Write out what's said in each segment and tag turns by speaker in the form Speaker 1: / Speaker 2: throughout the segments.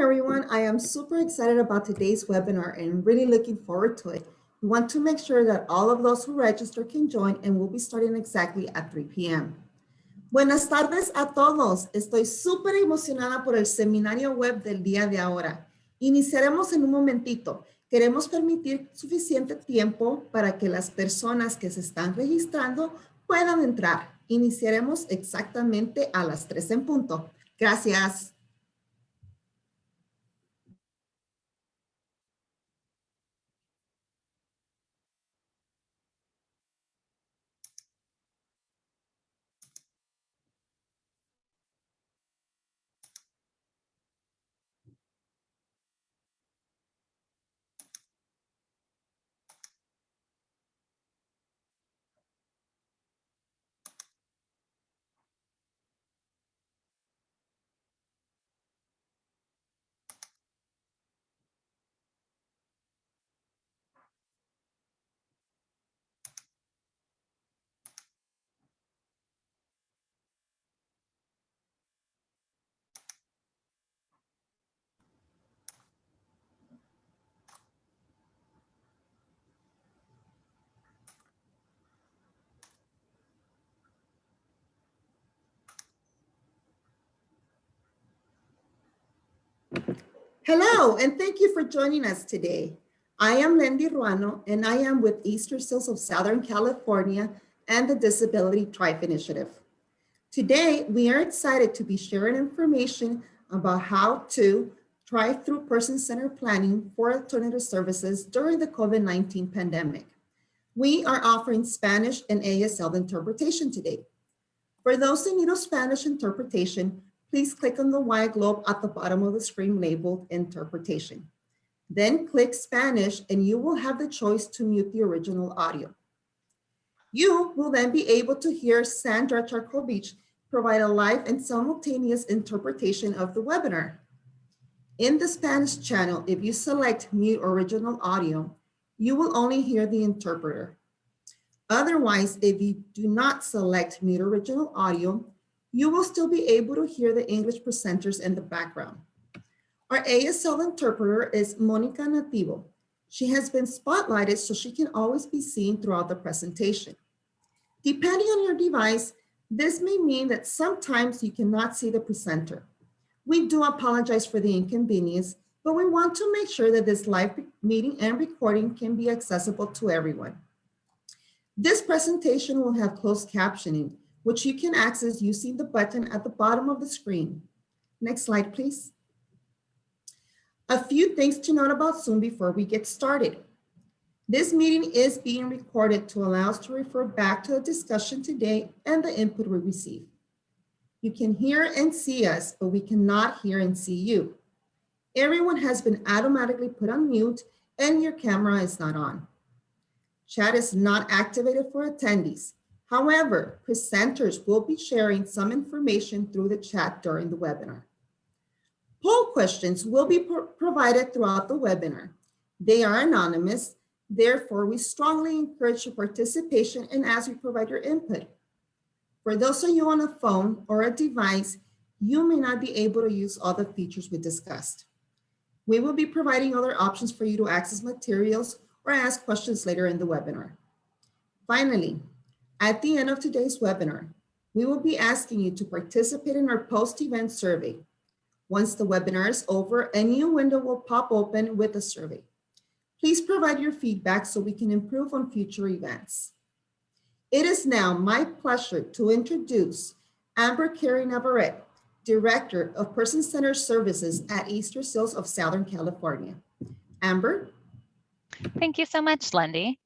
Speaker 1: everyone. I am super excited about today's webinar and really looking forward to it. We want to make sure that all of those who register can join and we'll be starting exactly at 3 p.m. Buenas tardes a todos. Estoy súper emocionada por el seminario web del día de ahora. Iniciaremos en un momentito. Queremos permitir suficiente tiempo para que las personas que se están registrando puedan entrar. Iniciaremos exactamente a las 3 en punto. Gracias. Hello, and thank you for joining us today. I am Lindy Ruano, and I am with Eastern Sales of Southern California and the Disability Tribe Initiative. Today, we are excited to be sharing information about how to drive-through person-centered planning for alternative services during the COVID-19 pandemic. We are offering Spanish and ASL interpretation today. For those in need of Spanish interpretation, please click on the white globe at the bottom of the screen labeled Interpretation. Then click Spanish and you will have the choice to mute the original audio. You will then be able to hear Sandra Charkovich provide a live and simultaneous interpretation of the webinar. In the Spanish channel, if you select Mute Original Audio, you will only hear the interpreter. Otherwise, if you do not select Mute Original Audio, you will still be able to hear the English presenters in the background. Our ASL interpreter is Monica Nativo. She has been spotlighted so she can always be seen throughout the presentation. Depending on your device, this may mean that sometimes you cannot see the presenter. We do apologize for the inconvenience, but we want to make sure that this live meeting and recording can be accessible to everyone. This presentation will have closed captioning, which you can access using the button at the bottom of the screen. Next slide, please. A few things to note about Zoom before we get started. This meeting is being recorded to allow us to refer back to the discussion today and the input we receive. You can hear and see us, but we cannot hear and see you. Everyone has been automatically put on mute and your camera is not on. Chat is not activated for attendees. However, presenters will be sharing some information through the chat during the webinar. Poll questions will be provided throughout the webinar. They are anonymous, therefore we strongly encourage your participation and as you provide your input. For those of you on a phone or a device, you may not be able to use all the features we discussed. We will be providing other options for you to access materials or ask questions later in the webinar. Finally, at the end of today's webinar, we will be asking you to participate in our post-event survey. Once the webinar is over, a new window will pop open with a survey. Please provide your feedback so we can improve on future events. It is now my pleasure to introduce Amber Carey Navarrete, Director of Person-Centered Services at Eastern Sales of Southern California. Amber?
Speaker 2: Thank you so much, Lindy.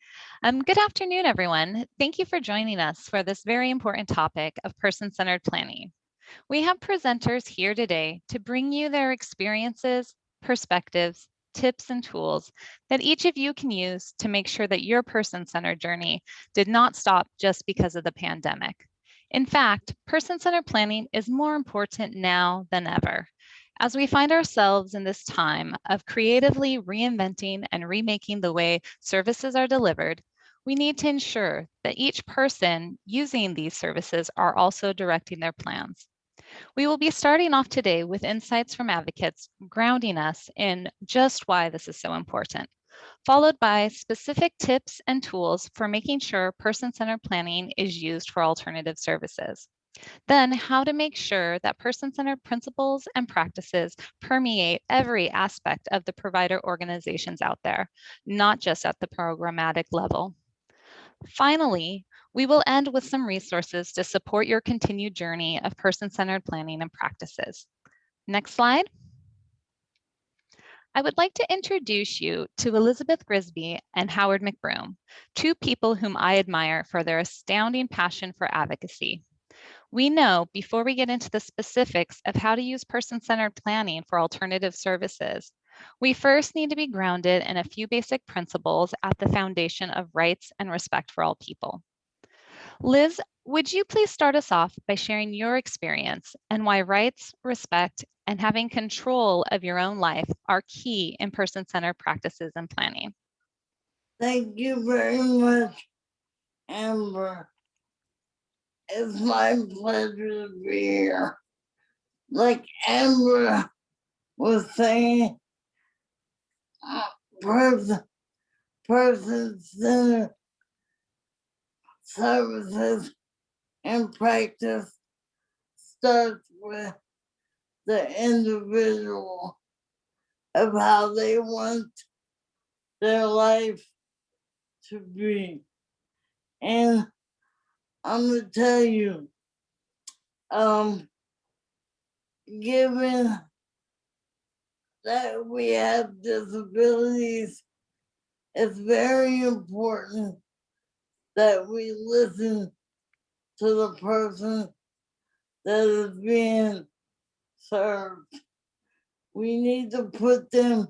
Speaker 2: Good afternoon, everyone. Thank you for joining us for this very important topic of person-centered planning. We have presenters here today to bring you their experiences, perspectives, tips, and tools that each of you can use to make sure that your person-centered journey did not stop just because of the pandemic. In fact, person-centered planning is more important now than ever. As we find ourselves in this time of creatively reinventing and remaking the way services are delivered, we need to ensure that each person using these services are also directing their plans. We will be starting off today with insights from advocates grounding us in just why this is so important, followed by specific tips and tools for making sure person-centered planning is used for alternative services. Then, how to make sure that person-centered principles and practices permeate every aspect of the provider organizations out there, not just at the programmatic level. Finally, we will end with some resources to support your continued journey of person-centered planning and practices. Next slide. I would like to introduce you to Elizabeth Grisby and Howard Mcgroom, two people whom I admire for their astounding passion for advocacy. We know before we get into the specifics of how to use person-centered planning for alternative services, we first need to be grounded in a few basic principles at the foundation of rights and respect for all people. Liz, would you please start us off by sharing your experience and why rights, respect, and having control of your own life are key in person-centered practices and planning?
Speaker 3: Thank you very much, Amber. It's my pleasure to be here. Like Amber was saying, person-centered services and practice starts with the individual of how they want their life to be. And I'm gonna tell you, given that we have disabilities, it's very important that we listen to the person that is being served. We need to put them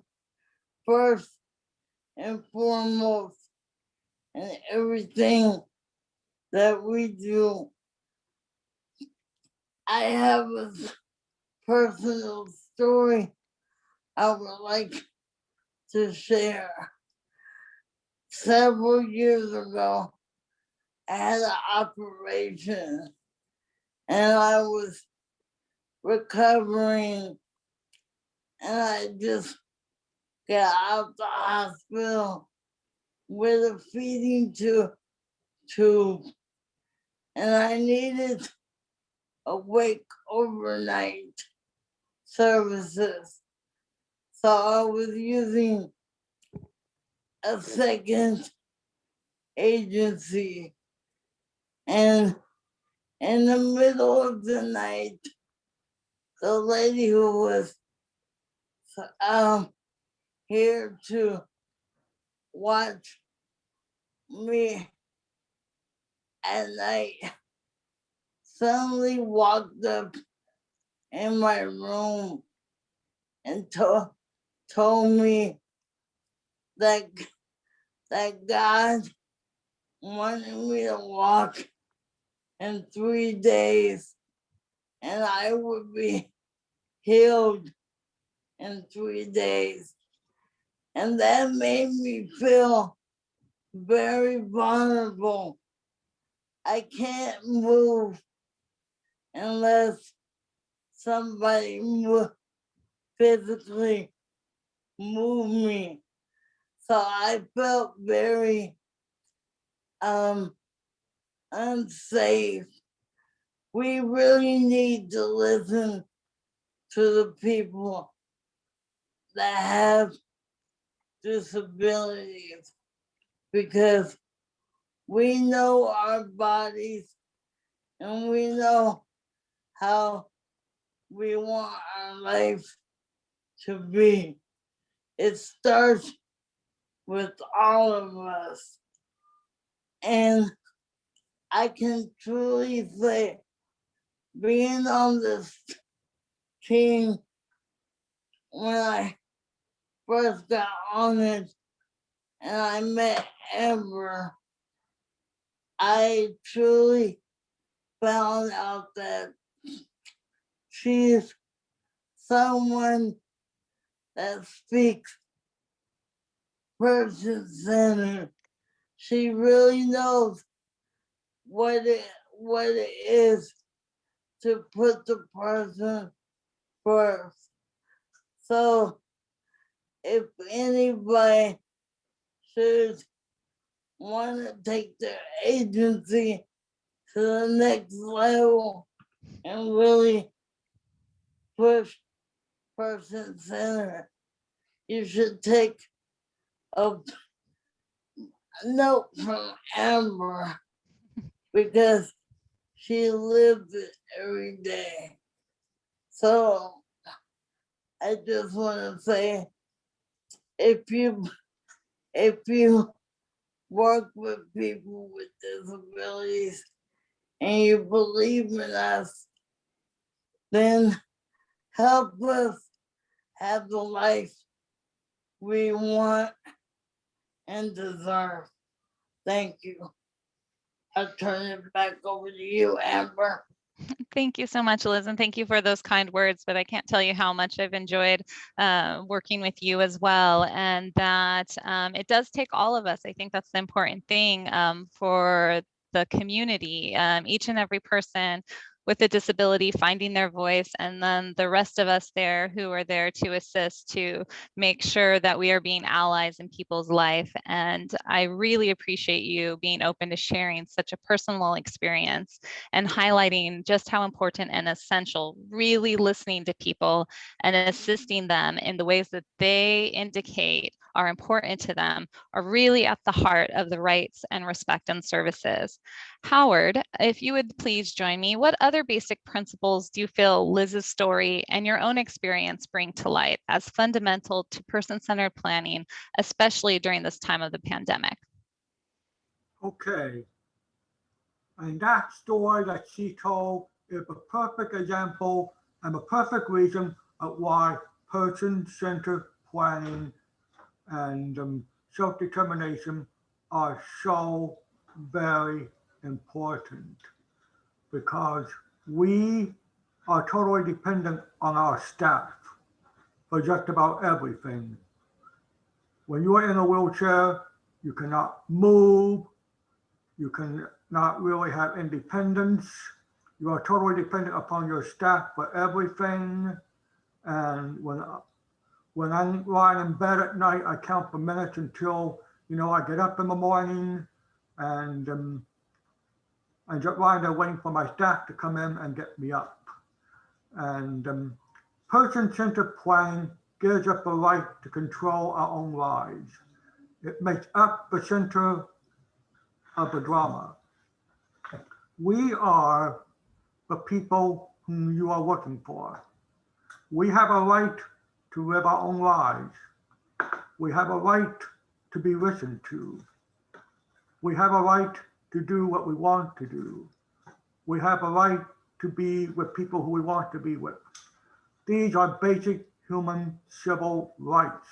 Speaker 3: first and foremost in everything that we do. I have a personal story I would like to share. Several years ago, I had an operation and I was recovering, and I just got out the hospital with a feeding tube, and I needed awake overnight services. So I was using a second agency, and in the middle of the night, the lady who was here to watch me at night suddenly walked up in my room and told me that God wanted me to walk in 3 days and I would be healed in 3 days. And that made me feel very vulnerable. I can't move unless somebody physically move me. So I felt very unsafe. We really need to listen to the people that have disabilities because we know our bodies and we know how we want our life to be. It starts with all of us. And I can truly say, being on this team when I first got on it and I met Amber, I truly found out that she's someone that speaks person-centered. She really knows what it is to put the person first. So if anybody should want to take their agency to the next level and really push person center, you should take a note from Amber because she lives it every day. So I just want to say, if you work with people with disabilities and you believe in us, then help us have the life we want and deserve. Thank you. I'll turn it back over to you, Amber.
Speaker 2: Thank you so much, Liz, and thank you for those kind words. But I can't tell you how much I've enjoyed working with you as well, and that it does take all of us. I think that's the important thing for the community, each and every person with a disability finding their voice, and then the rest of us there who are there to assist to make sure that we are being allies in people's life. And I really appreciate you being open to sharing such a personal experience and highlighting just how important and essential really listening to people and assisting them in the ways that they indicate are important to them are really at the heart of the rights and respect and services. Howard, if you would please join me, what other basic principles do you feel Liz's story and your own experience bring to light as fundamental to person-centered planning, especially during this time of the pandemic?
Speaker 4: Okay. And that story that she told is a perfect example and a perfect reason of why person-centered planning and self-determination are so very important, because we are totally dependent on our staff for just about everything. When you are in a wheelchair, you cannot move, you cannot really have independence. You are totally dependent upon your staff for everything. And when I'm lying in bed at night, I count the minutes until, I get up in the morning, and I'm just lying there waiting for my staff to come in and get me up. And person-centered planning gives us the right to control our own lives. It makes us the center of the drama. We are the people whom you are working for. We have a right to live our own lives. We have a right to be listened to. We have a right to do what we want to do. We have a right to be with people who we want to be with. These are basic human civil rights.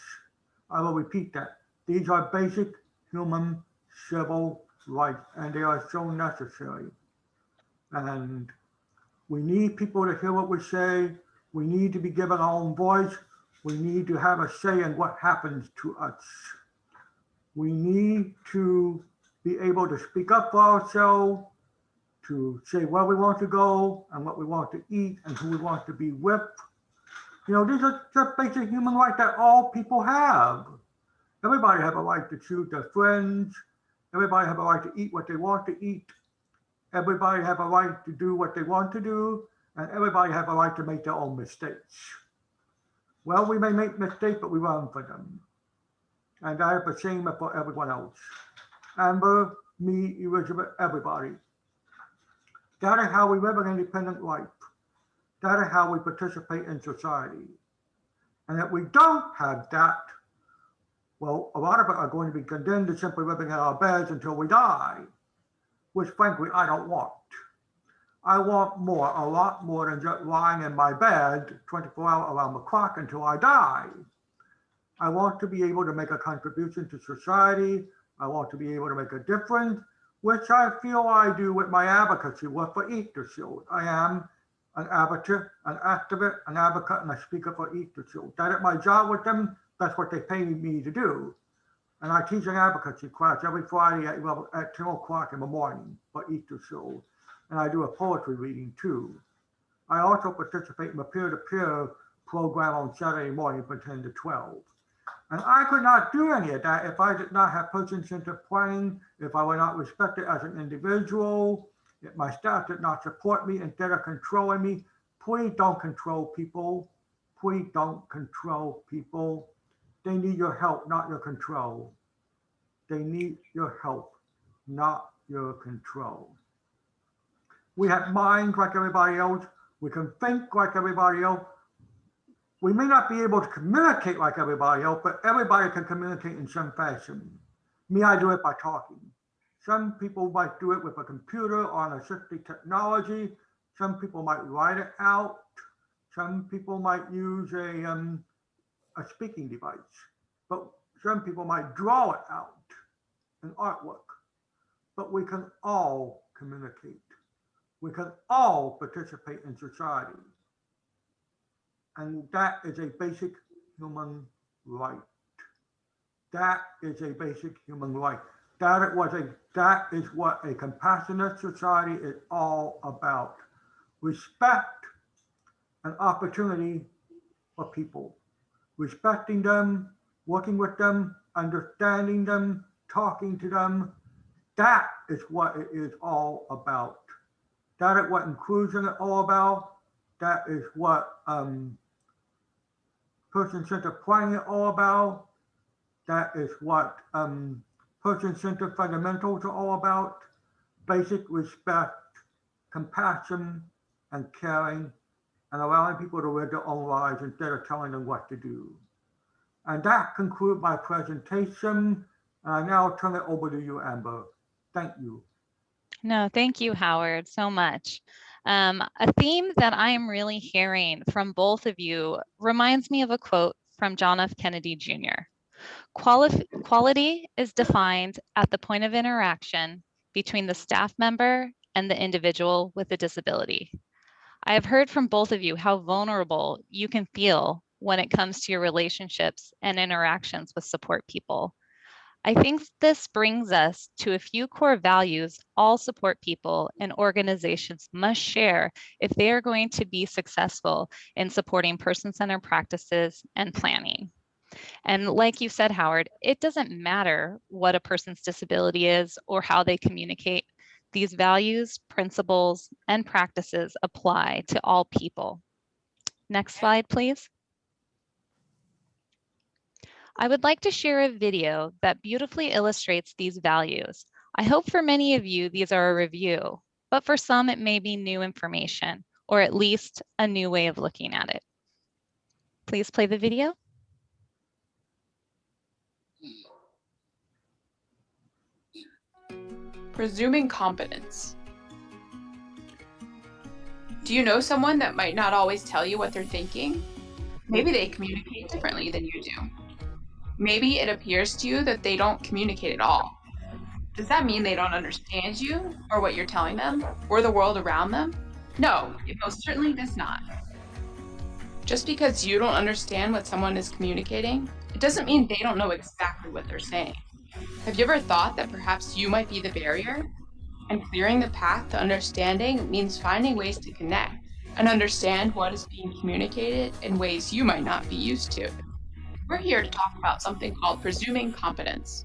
Speaker 4: I will repeat that. These are basic human civil rights, and they are so necessary. And we need people to hear what we say. We need to be given our own voice. We need to have a say in what happens to us. We need to be able to speak up for ourselves, to say where we want to go and what we want to eat and who we want to be with. These are just basic human rights that all people have. Everybody have a right to choose their friends. Everybody have a right to eat what they want to eat. Everybody have a right to do what they want to do, and everybody have a right to make their own mistakes. Well, we may make mistakes, but we learn from them. And I have the same for everyone else. Amber, me, Elizabeth, everybody. That is how we live an independent life. That is how we participate in society. And if we don't have that, well, a lot of us are going to be condemned to simply living in our beds until we die, which frankly, I don't want. I want more, a lot more than just lying in my bed 24 hours around the clock until I die. I want to be able to make a contribution to society. I want to be able to make a difference, which I feel I do with my advocacy work for Easter Shield. I am an advocate, an activist, an advocate, and a speaker for Easter Shield. That is my job with them. That's what they pay me to do. And I teach an advocacy class every Friday at 10 o'clock in the morning for Easter Shield. And I do a poetry reading too. I also participate in a peer-to-peer program on Saturday morning from 10 to 12. And I could not do any of that if I did not have person-centered planning, if I were not respected as an individual, if my staff did not support me instead of controlling me. Please don't control people. Please don't control people. They need your help, not your control. They need your help, not your control. We have minds like everybody else. We can think like everybody else. We may not be able to communicate like everybody else, but everybody can communicate in some fashion. Me, I do it by talking. Some people might do it with a computer or an assistive technology. Some people might write it out. Some people might use a speaking device, but some people might draw it out in artwork. But we can all communicate. We can all participate in society. And that is a basic human right. That is a basic human right. That is what a compassionate society is all about. Respect and opportunity for people. Respecting them, working with them, understanding them, talking to them. That is what it is all about. That is what inclusion is all about. That is what person-centered planning is all about. That is what person-centered fundamentals are all about. Basic respect, compassion, and caring, and allowing people to live their own lives instead of telling them what to do. And that concludes my presentation. And I now turn it over to you, Amber. Thank you.
Speaker 2: No, thank you, Howard, so much. A theme that I am really hearing from both of you reminds me of a quote from John F. Kennedy Jr. Quality is defined at the point of interaction between the staff member and the individual with a disability. I have heard from both of you how vulnerable you can feel when it comes to your relationships and interactions with support people. I think this brings us to a few core values all support people and organizations must share if they are going to be successful in supporting person-centered practices and planning. And like you said, Howard, it doesn't matter what a person's disability is or how they communicate. These values, principles, and practices apply to all people. Next slide, please. I would like to share a video that beautifully illustrates these values. I hope for many of you, these are a review, but for some, it may be new information, or at least a new way of looking at it. Please play the video.
Speaker 5: Presuming competence. Do you know someone that might not always tell you what they're thinking? Maybe they communicate differently than you do. Maybe it appears to you that they don't communicate at all. Does that mean they don't understand you or what you're telling them or the world around them? No, it most certainly does not. Just because you don't understand what someone is communicating, it doesn't mean they don't know exactly what they're saying. Have you ever thought that perhaps you might be the barrier? And clearing the path to understanding means finding ways to connect and understand what is being communicated in ways you might not be used to. We're here to talk about something called presuming competence.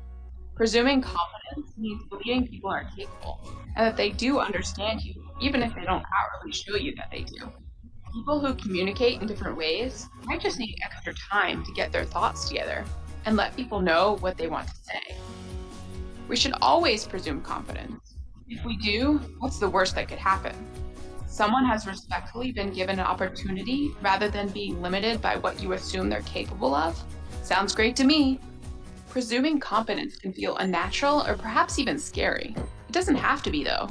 Speaker 5: Presuming competence means believing people are capable and that they do understand you, even if they don't outwardly show you that they do. People who communicate in different ways might just need extra time to get their thoughts together and let people know what they want to say. We should always presume competence. If we do, what's the worst that could happen? Someone has respectfully been given an opportunity rather than being limited by what you assume they're capable of? Sounds great to me. Presuming competence can feel unnatural or perhaps even scary. It doesn't have to be though.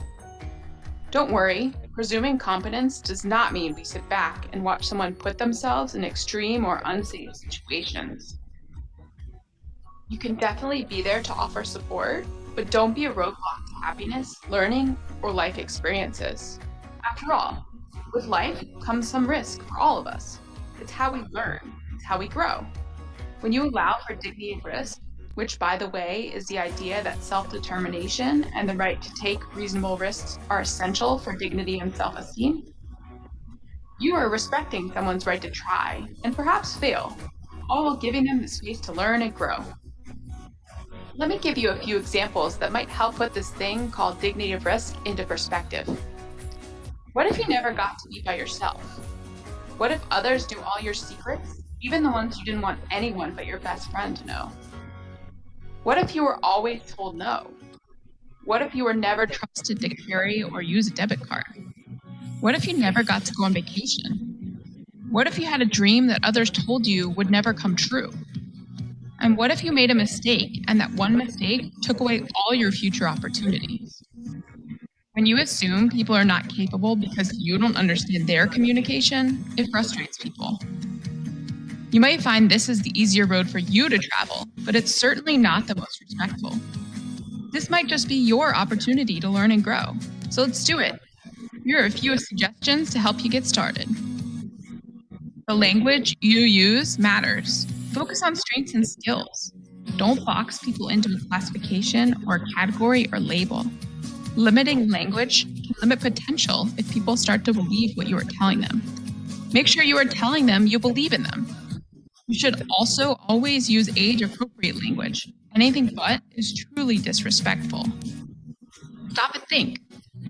Speaker 5: Don't worry, presuming competence does not mean we sit back and watch someone put themselves in extreme or unsafe situations. You can definitely be there to offer support, but don't be a roadblock to happiness, learning, or life experiences. After all, with life comes some risk for all of us. It's how we learn, it's how we grow. When you allow for dignity of risk, which by the way is the idea that self-determination and the right to take reasonable risks are essential for dignity and self-esteem, You are respecting someone's right to try and perhaps fail, all while giving them the space to learn and grow. Let me give you a few examples that might help put this thing called dignity of risk into perspective. What if you never got to be by yourself? What if others knew all your secrets, even the ones you didn't want anyone but your best friend to know? What if you were always told no? What if you were never trusted to carry or use a debit card? What if you never got to go on vacation? What if you had a dream that others told you would never come true? And what if you made a mistake and that one mistake took away all your future opportunities? When you assume people are not capable because you don't understand their communication, it frustrates people. You might find this is the easier road for you to travel, but it's certainly not the most respectful. This might just be your opportunity to learn and grow. So let's do it. Here are a few suggestions to help you get started. The language you use matters. Focus on strengths and skills. Don't box people into a classification or category or label. Limiting language can limit potential if people start to believe what you are telling them. Make sure you are telling them you believe in them. You should also always use age-appropriate language. Anything but is truly disrespectful. Stop and think.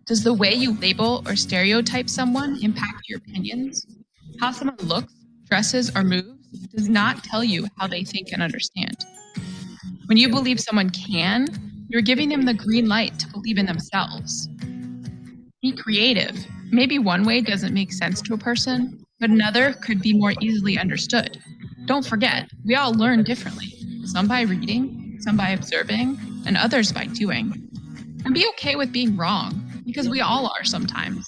Speaker 5: Does the way you label or stereotype someone impact your opinions? How someone looks, dresses, or moves does not tell you how they think and understand. When you believe someone can, you're giving them the green light to believe in themselves. Be creative. Maybe one way doesn't make sense to a person, but another could be more easily understood. Don't forget, we all learn differently. Some by reading, some by observing, and others by doing. And be okay with being wrong, because we all are sometimes.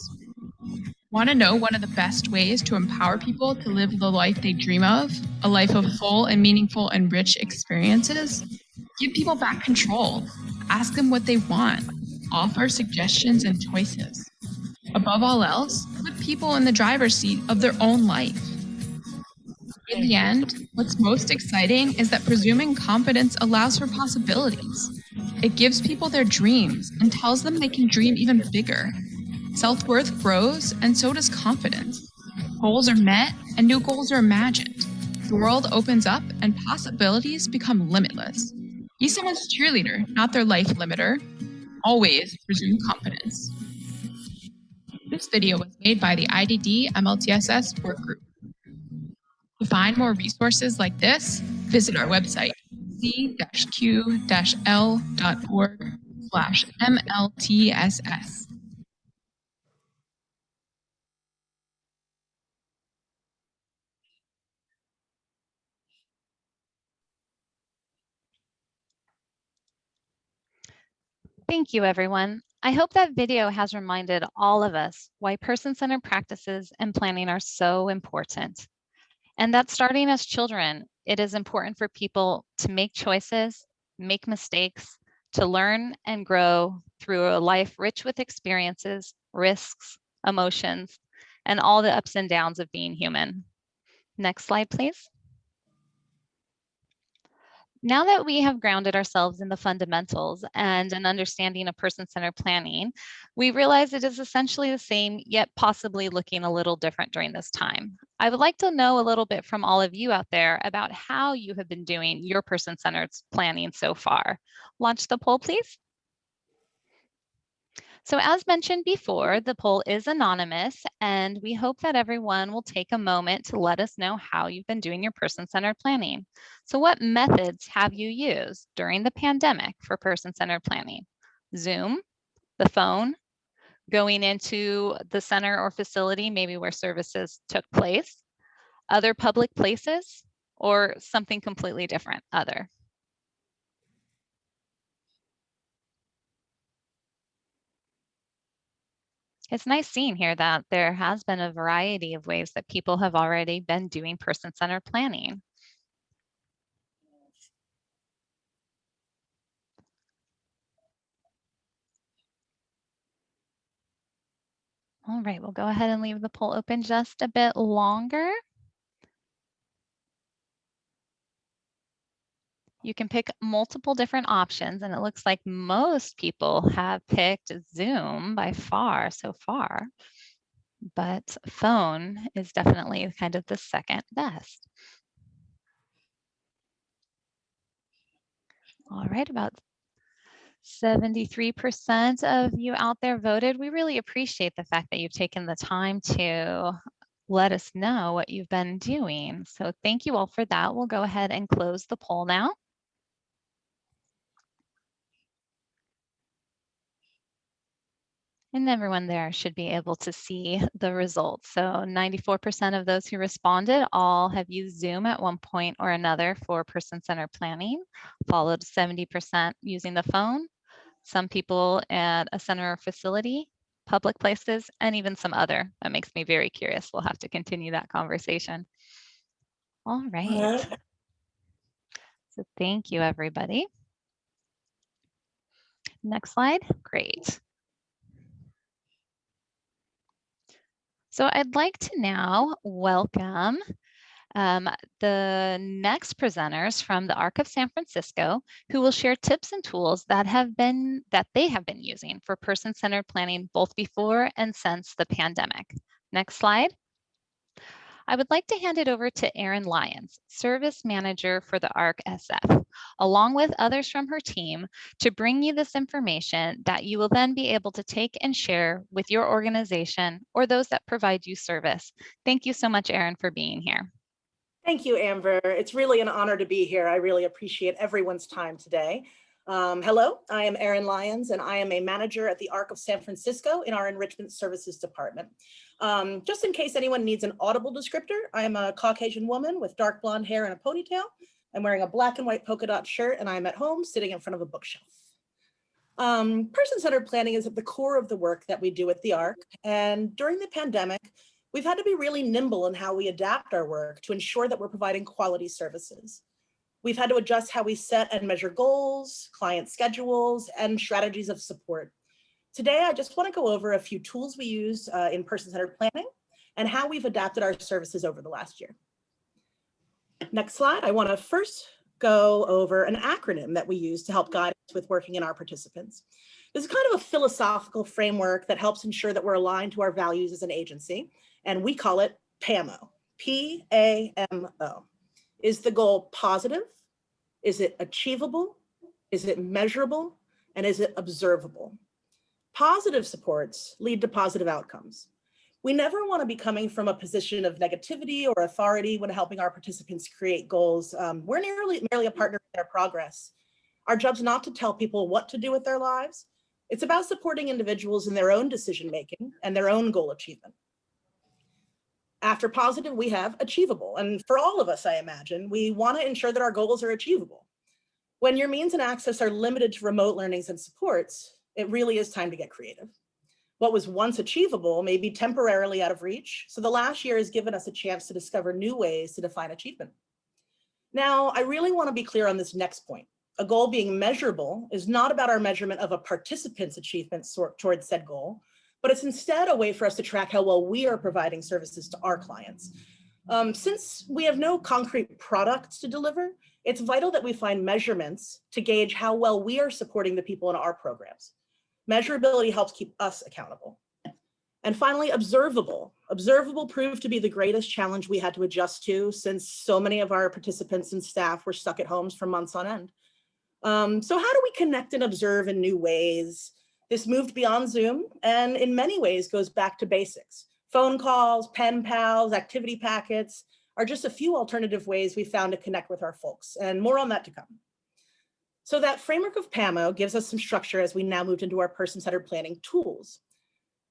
Speaker 5: Want to know one of the best ways to empower people to live the life they dream of? A life of full and meaningful and rich experiences? Give people back control. Ask them what they want. Offer suggestions and choices. Above all else, put people in the driver's seat of their own life. In the end, what's most exciting is that presuming competence allows for possibilities. It gives people their dreams and tells them they can dream even bigger. Self-worth grows, and so does confidence. Goals are met, and new goals are imagined. The world opens up, and possibilities become limitless. Be someone's cheerleader, not their life limiter. Always presume competence. This video was made by the IDD MLTSS work group. To find more resources like this, visit our website, c-q-l.org/MLTSS.
Speaker 2: Thank you, everyone. I hope that video has reminded all of us why person-centered practices and planning are so important. And that starting as children, it is important for people to make choices, make mistakes, to learn and grow through a life rich with experiences, risks, emotions, and all the ups and downs of being human. Next slide, please. Now that we have grounded ourselves in the fundamentals and an understanding of person-centered planning, we realize it is essentially the same, yet possibly looking a little different during this time. I would like to know a little bit from all of you out there about how you have been doing your person-centered planning so far. Launch the poll, please. So as mentioned before, the poll is anonymous, and we hope that everyone will take a moment to let us know how you've been doing your person-centered planning. So what methods have you used during the pandemic for person-centered planning? Zoom, the phone, going into the center or facility, maybe where services took place, other public places, or something completely different, other? It's nice seeing here that there has been a variety of ways that people have already been doing person-centered planning. All right, we'll go ahead and leave the poll open just a bit longer. You can pick multiple different options, and it looks like most people have picked Zoom by far so far. but phone is definitely kind of the second best. All right, about 73% of you out there voted. We really appreciate the fact that you've taken the time to let us know what you've been doing. So thank you all for that. We'll go ahead and close the poll now. And everyone there should be able to see the results. So 94% of those who responded all have used Zoom at one point or another for person-centered planning, followed 70% using the phone, some people at a center or facility, public places, and even some other. That makes me very curious. We'll have to continue that conversation. All right. So thank you, everybody. Next slide. Great. So I'd like to now welcome the next presenters from the ARC of San Francisco, who will share tips and tools that they have been using for person-centered planning both before and since the pandemic. Next slide. I would like to hand it over to Erin Lyons, Service Manager for the ARC SF, along with others from her team, to bring you this information that you will then be able to take and share with your organization or those that provide you service. Thank you so much, Erin, for being here.
Speaker 6: Thank you, Amber. It's really an honor to be here. I really appreciate everyone's time today. Hello, I am Erin Lyons, and I am a manager at the ARC of San Francisco in our Enrichment Services Department. Just in case anyone needs an audible descriptor, I am a Caucasian woman with dark blonde hair and a ponytail. I'm wearing a black and white polka dot shirt, and I'm at home sitting in front of a bookshelf. Person-centered planning is at the core of the work that we do at the ARC, and during the pandemic, we've had to be really nimble in how we adapt our work to ensure that we're providing quality services. We've had to adjust how we set and measure goals, client schedules, and strategies of support. Today, I just want to go over a few tools we use in person-centered planning and how we've adapted our services over the last year. Next slide, I want to first go over an acronym that we use to help guide us with working in our participants. This is kind of a philosophical framework that helps ensure that we're aligned to our values as an agency, and we call it PAMO, P-A-M-O. Is the goal positive? Is it achievable? Is it measurable? And is it observable? Positive supports lead to positive outcomes. We never want to be coming from a position of negativity or authority when helping our participants create goals. We're merely a partner in their progress. Our job's not to tell people what to do with their lives. It's about supporting individuals in their own decision-making and their own goal achievement. After positive, we have achievable. And for all of us, I imagine, we want to ensure that our goals are achievable. When your means and access are limited to remote learnings and supports, it really is time to get creative. What was once achievable may be temporarily out of reach, so the last year has given us a chance to discover new ways to define achievement. Now, I really want to be clear on this next point. A goal being measurable is not about our measurement of a participant's achievements towards said goal, but it's instead a way for us to track how well we are providing services to our clients. Since we have no concrete products to deliver, it's vital that we find measurements to gauge how well we are supporting the people in our programs. Measurability helps keep us accountable. And finally, observable. Observable proved to be the greatest challenge we had to adjust to since so many of our participants and staff were stuck at homes for months on end. So how do we connect and observe in new ways? This moved beyond Zoom and in many ways goes back to basics. Phone calls, pen pals, activity packets are just a few alternative ways we found to connect with our folks, and more on that to come. So that framework of PAMO gives us some structure as we now moved into our person-centered planning tools.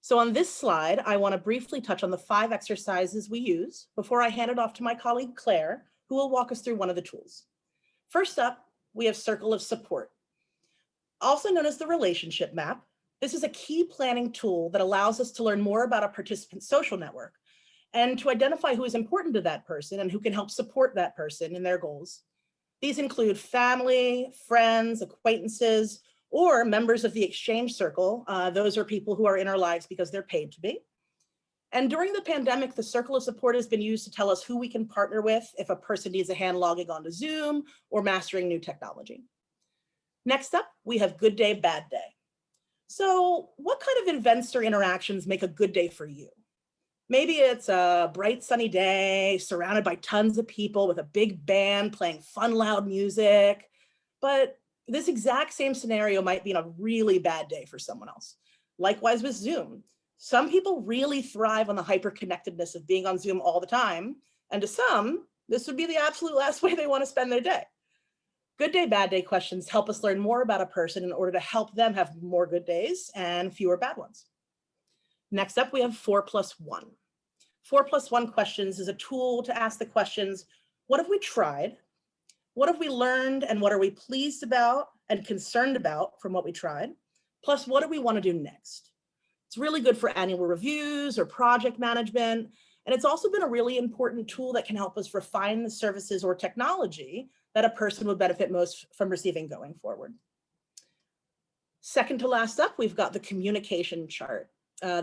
Speaker 6: So on this slide, I want to briefly touch on the 5 exercises we use before I hand it off to my colleague Claire, who will walk us through one of the tools. First up, we have Circle of Support. Also known as the relationship map, this is a key planning tool that allows us to learn more about a participant's social network and to identify who is important to that person and who can help support that person in their goals. These include family, friends, acquaintances, or members of the exchange circle. Those are people who are in our lives because they're paid to be. And during the pandemic, the Circle of Support has been used to tell us who we can partner with if a person needs a hand logging onto Zoom or mastering new technology. Next up, we have Good Day, Bad Day. So what kind of events or interactions make a good day for you? Maybe it's a bright sunny day surrounded by tons of people with a big band playing fun, loud music. But this exact same scenario might be a really bad day for someone else. Likewise with Zoom. Some people really thrive on the hyper-connectedness of being on Zoom all the time. And to some, this would be the absolute last way they want to spend their day. Good day, bad day questions help us learn more about a person in order to help them have more good days and fewer bad ones. Next up, we have 4+1. 4+1 questions is a tool to ask the questions, what have we tried? What have we learned and what are we pleased about and concerned about from what we tried? Plus, what do we want to do next? It's really good for annual reviews or project management. And it's also been a really important tool that can help us refine the services or technology that a person would benefit most from receiving going forward. Second to last up, we've got the communication chart.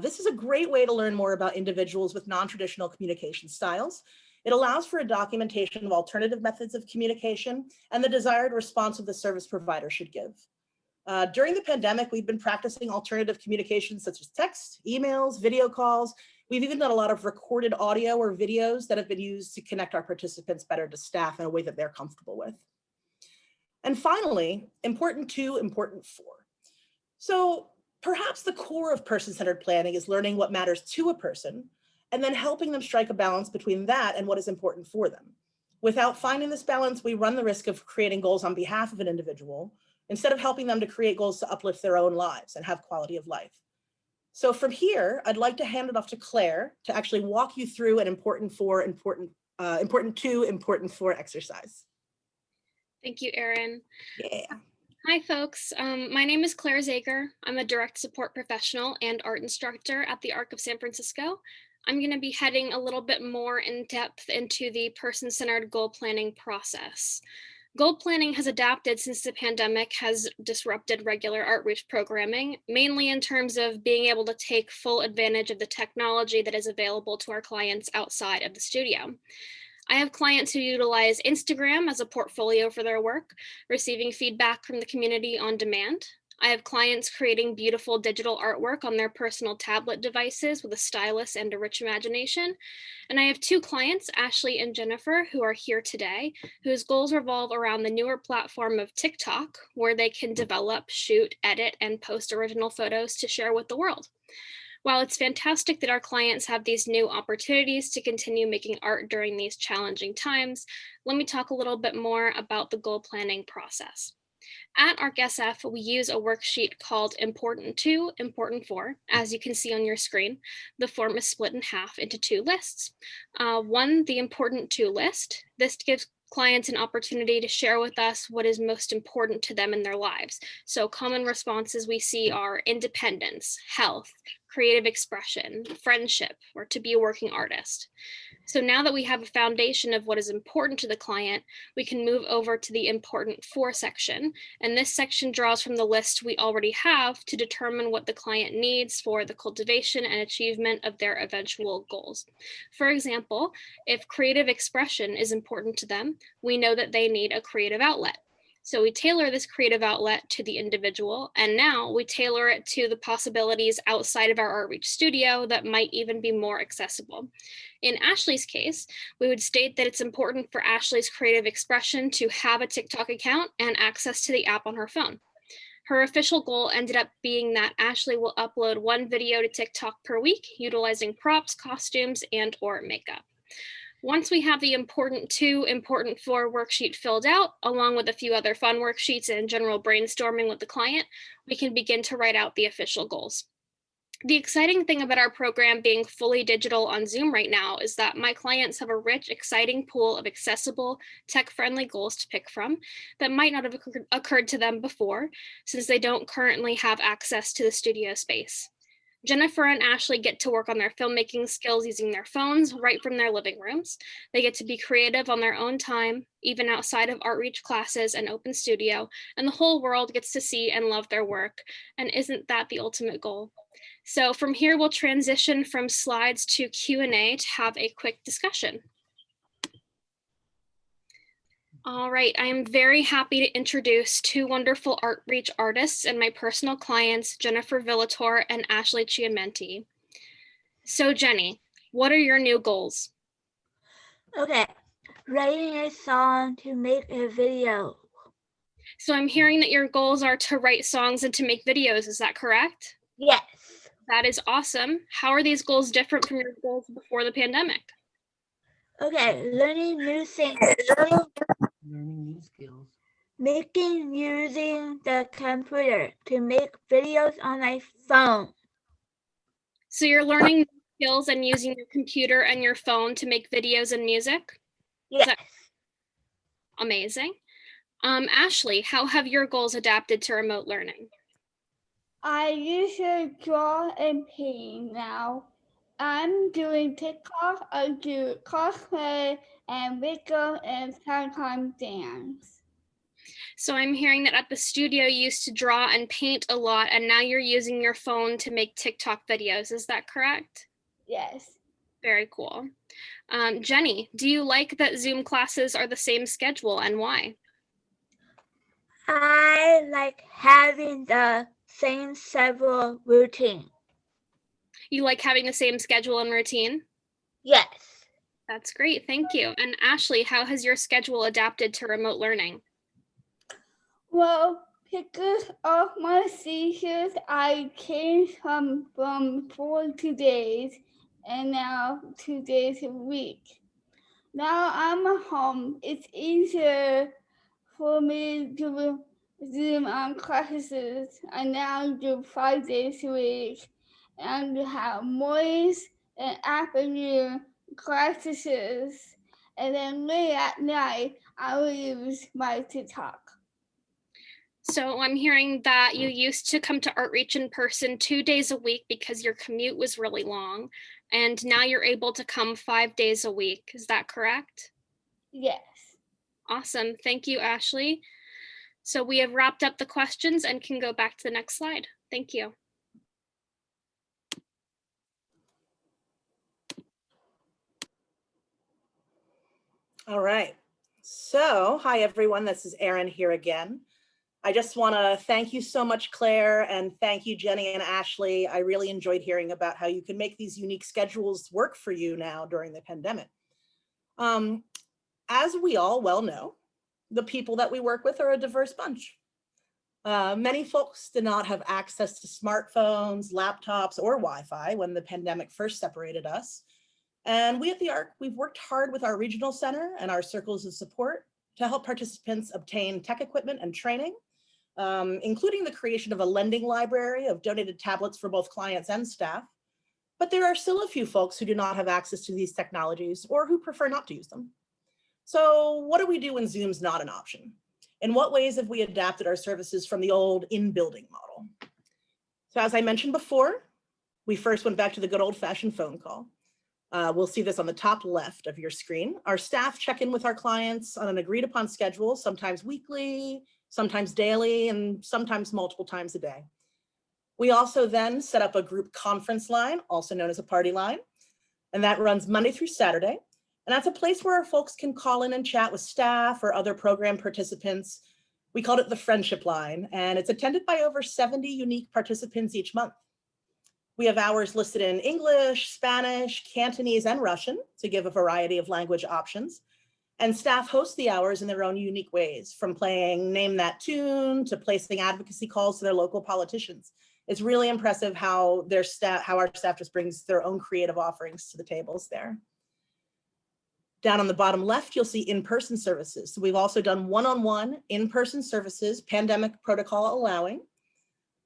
Speaker 6: This is a great way to learn more about individuals with non-traditional communication styles. It allows for a documentation of alternative methods of communication and the desired response of the service provider should give. During the pandemic, we've been practicing alternative communications such as text, emails, video calls. We've even done a lot of recorded audio or videos that have been used to connect our participants better to staff in a way that they're comfortable with. And finally, important 2, important 4. So perhaps the core of person-centered planning is learning what matters to a person and then helping them strike a balance between that and what is important for them. Without finding this balance, we run the risk of creating goals on behalf of an individual instead of helping them to create goals to uplift their own lives and have quality of life. So from here, I'd like to hand it off to Claire to actually walk you through an important 2, important 4 exercise.
Speaker 7: Thank you, Erin.
Speaker 6: Yeah.
Speaker 7: Hi, folks. My name is Claire Zager. I'm a direct support professional and art instructor at the ARC of San Francisco. I'm going to be heading a little bit more in depth into the person-centered goal planning process. Goal planning has adapted since the pandemic has disrupted regular outreach programming, mainly in terms of being able to take full advantage of the technology that is available to our clients outside of the studio. I have clients who utilize Instagram as a portfolio for their work, receiving feedback from the community on demand. I have clients creating beautiful digital artwork on their personal tablet devices with a stylus and a rich imagination. And I have 2 clients, Ashley and Jennifer, who are here today, whose goals revolve around the newer platform of TikTok, where they can develop, shoot, edit, and post original photos to share with the world. While it's fantastic that our clients have these new opportunities to continue making art during these challenging times, let me talk a little bit more about the goal planning process. At ArcSF, we use a worksheet called Important 2, Important 4. As you can see on your screen, the form is split in half into 2 lists. One, the Important 2 list. This gives clients an opportunity to share with us what is most important to them in their lives. So common responses we see are independence, health, creative expression, friendship, or to be a working artist. So now that we have a foundation of what is important to the client, we can move over to the Important 4 section. And this section draws from the list we already have to determine what the client needs for the cultivation and achievement of their eventual goals. For example, if creative expression is important to them, we know that they need a creative outlet. So we tailor this creative outlet to the individual, and now we tailor it to the possibilities outside of our outreach studio that might even be more accessible. In Ashley's case, we would state that it's important for Ashley's creative expression to have a TikTok account and access to the app on her phone. Her official goal ended up being that Ashley will upload 1 video to TikTok per week, utilizing props, costumes, and/or makeup. Once we have the Important 2, Important 4 worksheet filled out, along with a few other fun worksheets and general brainstorming with the client, we can begin to write out the official goals. The exciting thing about our program being fully digital on Zoom right now is that my clients have a rich, exciting pool of accessible, tech-friendly goals to pick from that might not have occurred to them before, since they don't currently have access to the studio space. Jennifer and Ashley get to work on their filmmaking skills using their phones right from their living rooms. They get to be creative on their own time, even outside of outreach classes and open studio, and the whole world gets to see and love their work. And isn't that the ultimate goal? So from here, we'll transition from slides to Q&A to have a quick discussion. All right, I am very happy to introduce 2 wonderful outreach artists and my personal clients, Jennifer Villator and Ashley Chiamenti. So Jenny, What are your new goals?
Speaker 8: Okay, writing a song to make a video.
Speaker 7: So I'm hearing that your goals are to write songs and to make videos. Is that correct?
Speaker 8: Yes.
Speaker 7: That is awesome. How are these goals different from your goals before the pandemic?
Speaker 8: Okay, learning new things.
Speaker 3: Learning new skills.
Speaker 8: Making using the computer to make videos on my phone.
Speaker 7: So you're learning new skills and using your computer and your phone to make videos and music?
Speaker 8: Yes.
Speaker 7: Amazing. Ashley, how have your goals adapted to remote learning?
Speaker 9: I usually draw and paint now. I'm doing TikTok, I do cosplay and video and sometimes dance.
Speaker 7: So I'm hearing that at the studio you used to draw and paint a lot, and now you're using your phone to make TikTok videos. Is that correct?
Speaker 9: Yes.
Speaker 7: Very cool. Jenny, do you like that Zoom classes are the same schedule, and why?
Speaker 8: I like having the same several routine.
Speaker 7: You like having the same schedule and routine?
Speaker 8: Yes.
Speaker 7: That's great, thank you. And Ashley, how has your schedule adapted to remote learning?
Speaker 9: Well, because of my seizures, I changed from 4 to days and now 2 days a week. Now I'm at home. It's easier for me to Zoom on classes. I now do 5 days a week and have mornings and afternoon classes. And then late at night, I will use my TikTok.
Speaker 7: So I'm hearing that you used to come to Outreach in person 2 days a week because your commute was really long, and now you're able to come 5 days a week. Is that correct?
Speaker 9: Yes.
Speaker 7: Awesome. Thank you, Ashley. So we have wrapped up the questions and can go back to the next slide. Thank you.
Speaker 6: All right. So, hi everyone, this is Erin here again. I just want to thank you so much, Claire, and thank you, Jenny and Ashley. I really enjoyed hearing about how you can make these unique schedules work for you now during the pandemic. As we all well know, the people that we work with are a diverse bunch. Many folks did not have access to smartphones, laptops, or Wi-Fi when the pandemic first separated us. And we at the ARC, we've worked hard with our regional center and our circles of support to help participants obtain tech equipment and training, including the creation of a lending library of donated tablets for both clients and staff. But there are still a few folks who do not have access to these technologies or who prefer not to use them. So what do we do when Zoom's not an option? In what ways have we adapted our services from the old in-building model? So as I mentioned before, we first went back to the good old-fashioned phone call. We'll see this on the top left of your screen. Our staff check in with our clients on an agreed upon schedule, sometimes weekly, sometimes daily, and sometimes multiple times a day. We also then set up a group conference line, also known as a party line, and that runs Monday through Saturday. And that's a place where our folks can call in and chat with staff or other program participants. We called it the friendship line, and it's attended by over 70 unique participants each month. We have hours listed in English, Spanish, Cantonese, and Russian to give a variety of language options. And staff host the hours in their own unique ways, from playing Name That Tune to placing advocacy calls to their local politicians. It's really impressive how our staff just brings their own creative offerings to the tables there. Down on the bottom left, you'll see in-person services. So we've also done one-on-one in-person services, pandemic protocol allowing.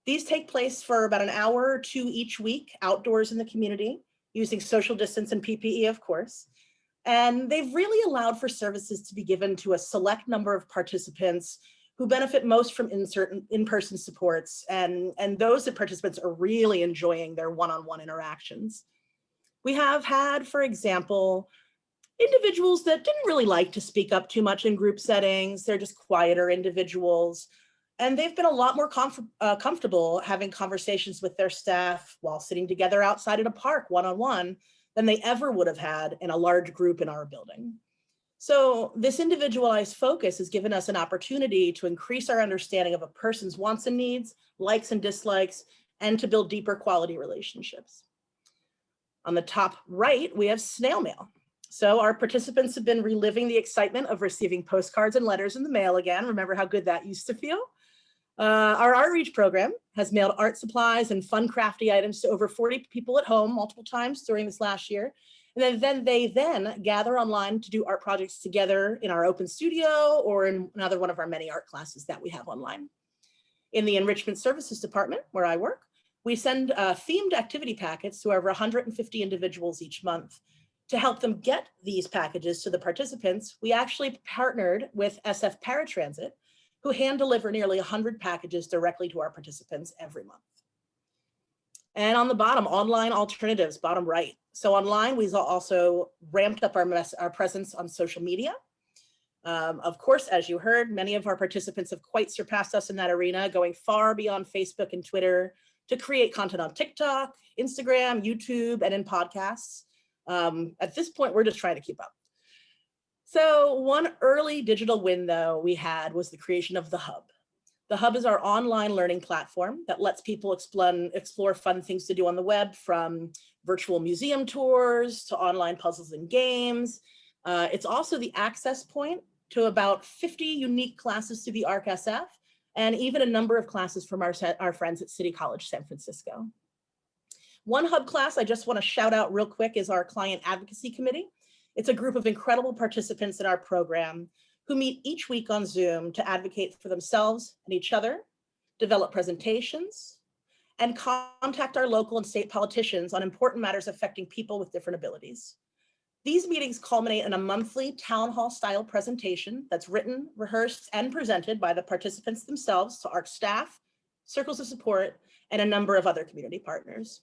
Speaker 6: These take place for about an hour or two each week, outdoors in the community, using social distance and PPE, of course. And they've really allowed for services to be given to a select number of participants who benefit most from in-person supports. And those participants are really enjoying their one-on-one interactions. We have had, for example, individuals that didn't really like to speak up too much in group settings. They're just quieter individuals. And they've been a lot more comfortable having conversations with their staff while sitting together outside at a park one-on-one than they ever would have had in a large group in our building. So this individualized focus has given us an opportunity to increase our understanding of a person's wants and needs, likes and dislikes, and to build deeper quality relationships. On the top right, we have snail mail. So our participants have been reliving the excitement of receiving postcards and letters in the mail again. Remember how good that used to feel? Our Outreach program has mailed art supplies and fun crafty items to over 40 people at home multiple times during this last year. And then they gather online to do art projects together in our open studio or in another one of our many art classes that we have online. In the Enrichment Services Department, where I work, we send themed activity packets to over 150 individuals each month. To help them get these packages to the participants, we actually partnered with SF Paratransit, who hand deliver nearly 100 packages directly to our participants every month. And on the bottom, online alternatives, bottom right. So online, we also ramped up our presence on social media. Of course, as you heard, many of our participants have quite surpassed us in that arena, going far beyond Facebook and Twitter to create content on TikTok, Instagram, YouTube, and in podcasts. At this point, we're just trying to keep up. So one early digital win, though, we had was the creation of the Hub. The Hub is our online learning platform that lets people explore fun things to do on the web, from virtual museum tours to online puzzles and games. It's also the access point to about 50 unique classes to the ARC SF, and even a number of classes from our friends at City College San Francisco. One Hub class I just want to shout out real quick is our Client Advocacy Committee. It's a group of incredible participants in our program who meet each week on Zoom to advocate for themselves and each other, develop presentations, and contact our local and state politicians on important matters affecting people with different abilities. These meetings culminate in a monthly town hall style presentation that's written, rehearsed, and presented by the participants themselves to ARC staff, circles of support, and a number of other community partners.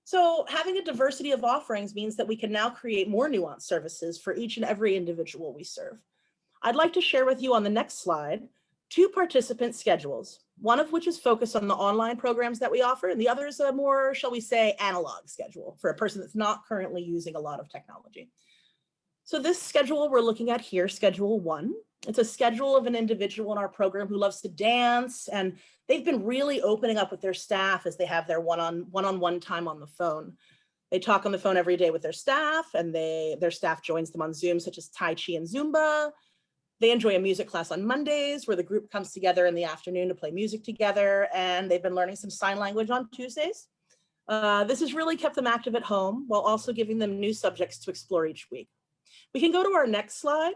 Speaker 6: So having a diversity of offerings means that we can now create more nuanced services for each and every individual we serve. I'd like to share with you on the next slide 2 participant schedules, one of which is focused on the online programs that we offer, and the other is a more, shall we say, analog schedule for a person that's not currently using a lot of technology. So this schedule we're looking at here, Schedule 1, it's a schedule of an individual in our program who loves to dance, and they've been really opening up with their staff as they have their one-on-one time on the phone. They talk on the phone every day with their staff, and their staff joins them on Zoom, such as Tai Chi and Zumba. They enjoy a music class on Mondays where the group comes together in the afternoon to play music together, and they've been learning some sign language on Tuesdays. This has really kept them active at home while also giving them new subjects to explore each week. We can go to our next slide,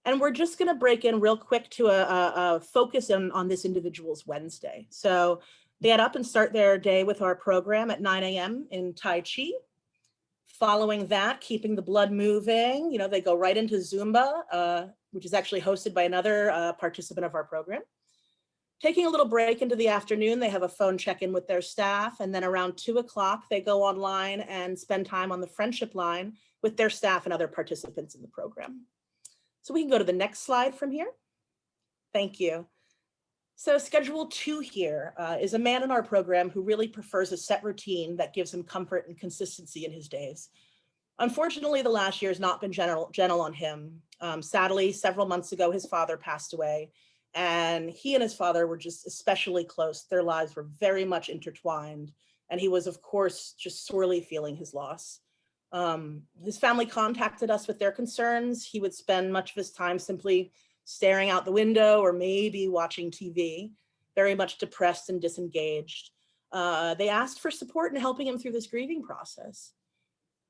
Speaker 6: and we're just going to break in real quick to a focus on this individual's Wednesday. So they get up and start their day with our program at 9 a.m. in Tai Chi. Following that, keeping the blood moving, they go right into Zumba, which is actually hosted by another participant of our program. Taking a little break into the afternoon, they have a phone check-in with their staff, and then around 2 o'clock, they go online and spend time on the friendship line with their staff and other participants in the program. So we can go to the next slide from here. Thank you. So Schedule 2 here is a man in our program who really prefers a set routine that gives him comfort and consistency in his days. Unfortunately, the last year has not been gentle on him. Sadly, several months ago, his father passed away, and he and his father were just especially close. Their lives were very much intertwined, and he was, of course, just sorely feeling his loss. His family contacted us with their concerns. He would spend much of his time simply staring out the window or maybe watching TV, very much depressed and disengaged. They asked for support in helping him through this grieving process.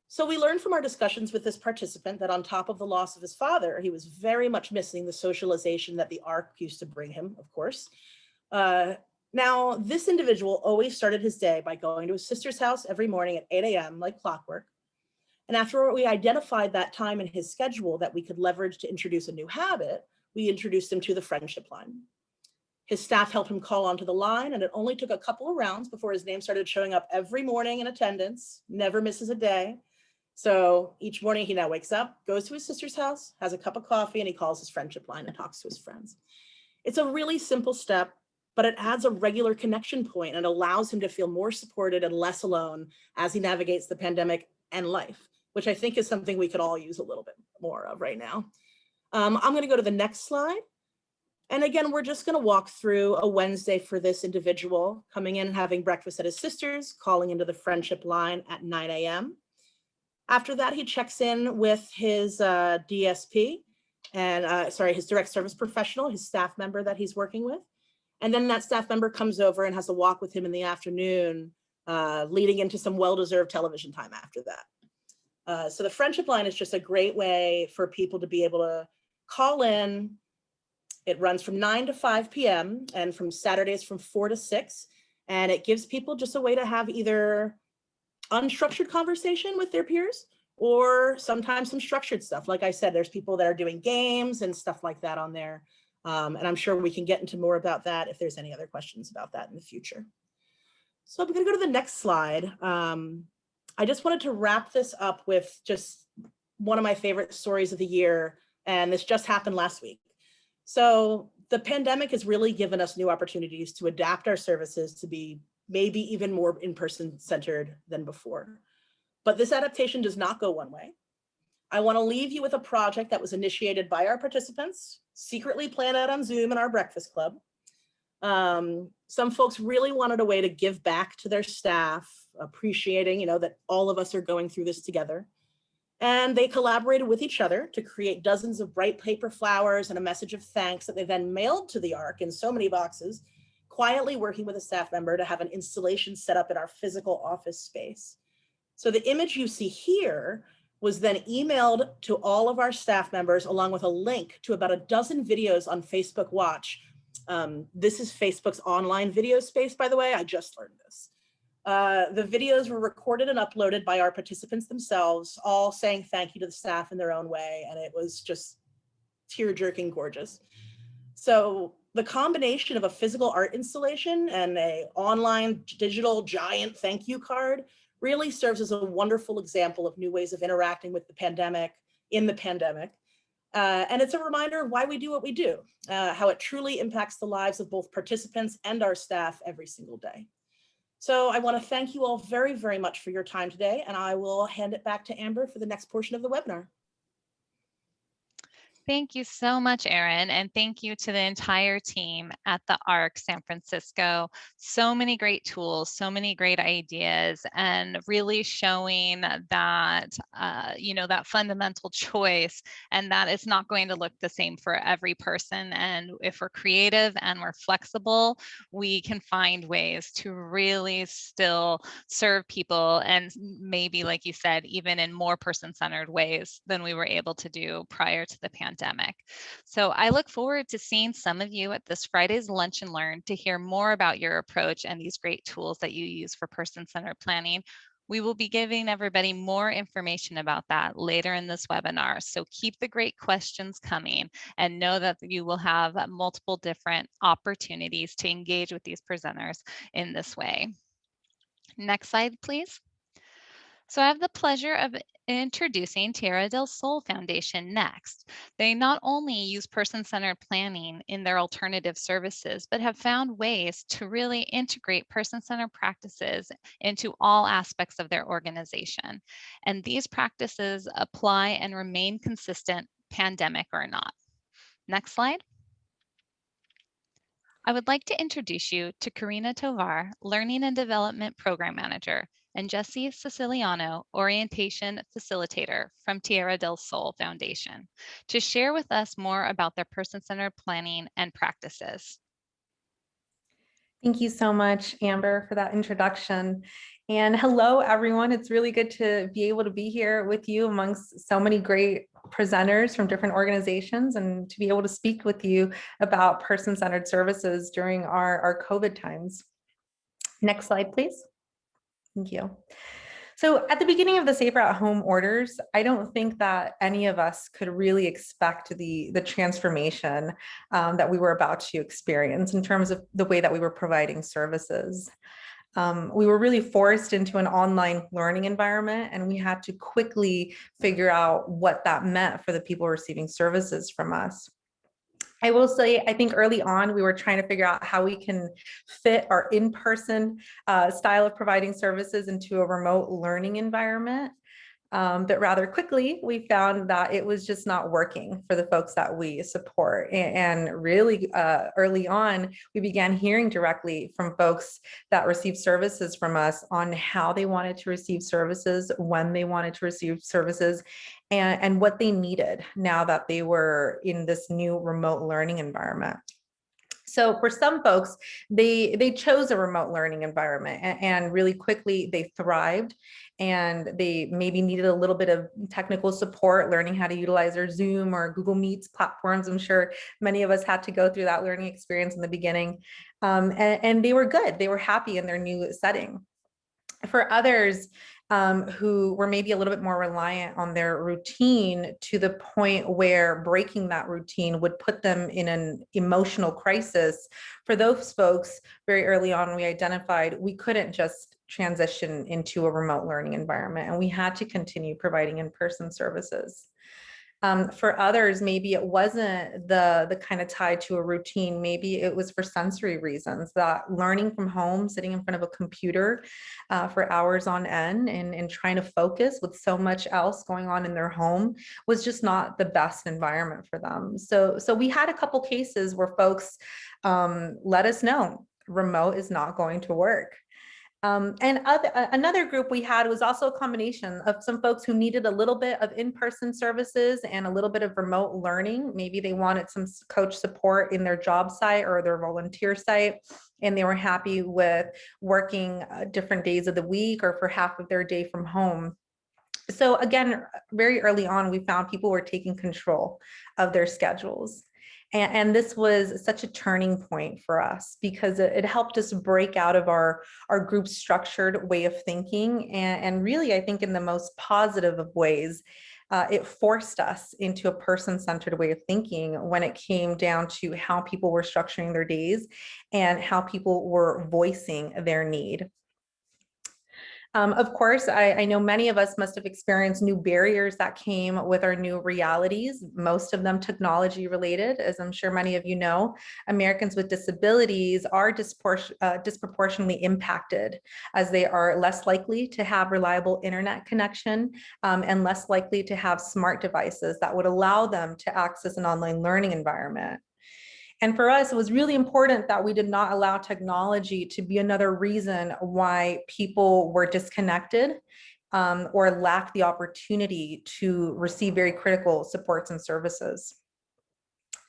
Speaker 6: So we learned from our discussions with this participant that on top of the loss of his father, he was very much missing the socialization that the ARC used to bring him, of course. Now, this individual always started his day by going to his sister's house every morning at 8 a.m. like clockwork. And after we identified that time in his schedule that we could leverage to introduce a new habit, we introduced him to the friendship line. His staff helped him call onto the line, and it only took a couple of rounds before his name started showing up every morning in attendance, never misses a day. So each morning he now wakes up, goes to his sister's house, has a cup of coffee, and he calls his friendship line and talks to his friends. It's a really simple step, but it adds a regular connection point and allows him to feel more supported and less alone as he navigates the pandemic and life, which I think is something we could all use a little bit more of right now. I'm going to go to the next slide. And again, we're just going to walk through a Wednesday for this individual, coming in and having breakfast at his sister's, calling into the friendship line at 9 a.m. After that, he checks in with his DSP and his direct service professional, his staff member that he's working with. And then that staff member comes over and has a walk with him in the afternoon, leading into some well-deserved television time after that. So the friendship line is just a great way for people to be able to call in. It runs from 9 to 5 p.m. and from Saturdays from 4 to 6. And it gives people just a way to have either unstructured conversation with their peers or sometimes some structured stuff. Like I said, there's people that are doing games and stuff like that on there. And I'm sure we can get into more about that if there's any other questions about that in the future. So I'm going to go to the next slide. I just wanted to wrap this up with just one of my favorite stories of the year. And this just happened last week. So the pandemic has really given us new opportunities to adapt our services to be maybe even more in-person centered than before. But this adaptation does not go one way. I want to leave you with a project that was initiated by our participants, secretly planned out on Zoom in our breakfast club. Some folks really wanted a way to give back to their staff, appreciating, that all of us are going through this together. And they collaborated with each other to create dozens of bright paper flowers and a message of thanks that they then mailed to the ARC in so many boxes, quietly working with a staff member to have an installation set up in our physical office space. So the image you see here was then emailed to all of our staff members along with a link to about a dozen videos on Facebook Watch. This is Facebook's online video space, by the way. I just learned this. The videos were recorded and uploaded by our participants themselves, all saying thank you to the staff in their own way. And it was just tear-jerking gorgeous. So the combination of a physical art installation and an online digital giant thank you card really serves as a wonderful example of new ways of interacting with the pandemic, in the pandemic. And it's a reminder of why we do what we do, how it truly impacts the lives of both participants and our staff every single day. So I want to thank you all very, very much for your time today, and I will hand it back to Amber for the next portion of the webinar.
Speaker 2: Thank you so much, Erin, and thank you to the entire team at the ARC San Francisco. So many great tools, so many great ideas, and really showing that, that fundamental choice, and that it's not going to look the same for every person. And if we're creative and we're flexible, we can find ways to really still serve people, and maybe, like you said, even in more person-centered ways than we were able to do prior to the pandemic. So I look forward to seeing some of you at this Friday's Lunch and Learn to hear more about your approach and these great tools that you use for person-centered planning. We will be giving everybody more information about that later in this webinar. So keep the great questions coming and know that you will have multiple different opportunities to engage with these presenters in this way. Next slide, please. So I have the pleasure of introducing Tierra del Sol Foundation next. They not only use person-centered planning in their alternative services, but have found ways to really integrate person-centered practices into all aspects of their organization. And these practices apply and remain consistent, pandemic or not. Next slide. I would like to introduce you to Karina Tovar, Learning and Development Program Manager, and Jesse Siciliano, Orientation Facilitator from Tierra del Sol Foundation, to share with us more about their person-centered planning and practices.
Speaker 10: Thank you so much, Amber, for that introduction. And hello, everyone. It's really good to be able to be here with you amongst so many great presenters from different organizations and to be able to speak with you about person-centered services during our COVID times. Next slide, please. Thank you. So at the beginning of the Safer at Home orders, I don't think that any of us could really expect the transformation that we were about to experience in terms of the way that we were providing services. We were really forced into an online learning environment, and we had to quickly figure out what that meant for the people receiving services from us. I will say, I think early on, we were trying to figure out how we can fit our in-person style of providing services into a remote learning environment. But rather quickly, we found that it was just not working for the folks that we support. And really early on, we began hearing directly from folks that received services from us on how they wanted to receive services, when they wanted to receive services, and what they needed now that they were in this new remote learning environment. So for some folks, they chose a remote learning environment, and really quickly they thrived, and they maybe needed a little bit of technical support, learning how to utilize their Zoom or Google Meets platforms. I'm sure many of us had to go through that learning experience in the beginning, and they were good. They were happy in their new setting. For others, who were maybe a little bit more reliant on their routine to the point where breaking that routine would put them in an emotional crisis. For those folks, very early on, we identified we couldn't just transition into a remote learning environment, and we had to continue providing in-person services. For others, maybe it wasn't the kind of tied to a routine. Maybe it was for sensory reasons, that learning from home, sitting in front of a computer for hours on end and trying to focus with so much else going on in their home was just not the best environment for them. So we had a couple cases where folks let us know remote is not going to work. Another group we had was also a combination of some folks who needed a little bit of in-person services and a little bit of remote learning. Maybe they wanted some coach support in their job site or their volunteer site, and they were happy with working different days of the week or for half of their day from home. So again, very early on, we found people were taking control of their schedules. And this was such a turning point for us because it helped us break out of our group structured way of thinking. And really, I think in the most positive of ways, it forced us into a person-centered way of thinking when it came down to how people were structuring their days and how people were voicing their need. Of course, I know many of us must have experienced new barriers that came with our new realities, most of them technology related. As I'm sure many of you know, Americans with disabilities are disproportionately impacted, as they are less likely to have reliable internet connection and less likely to have smart devices that would allow them to access an online learning environment. And for us, it was really important that we did not allow technology to be another reason why people were disconnected or lacked the opportunity to receive very critical supports and services.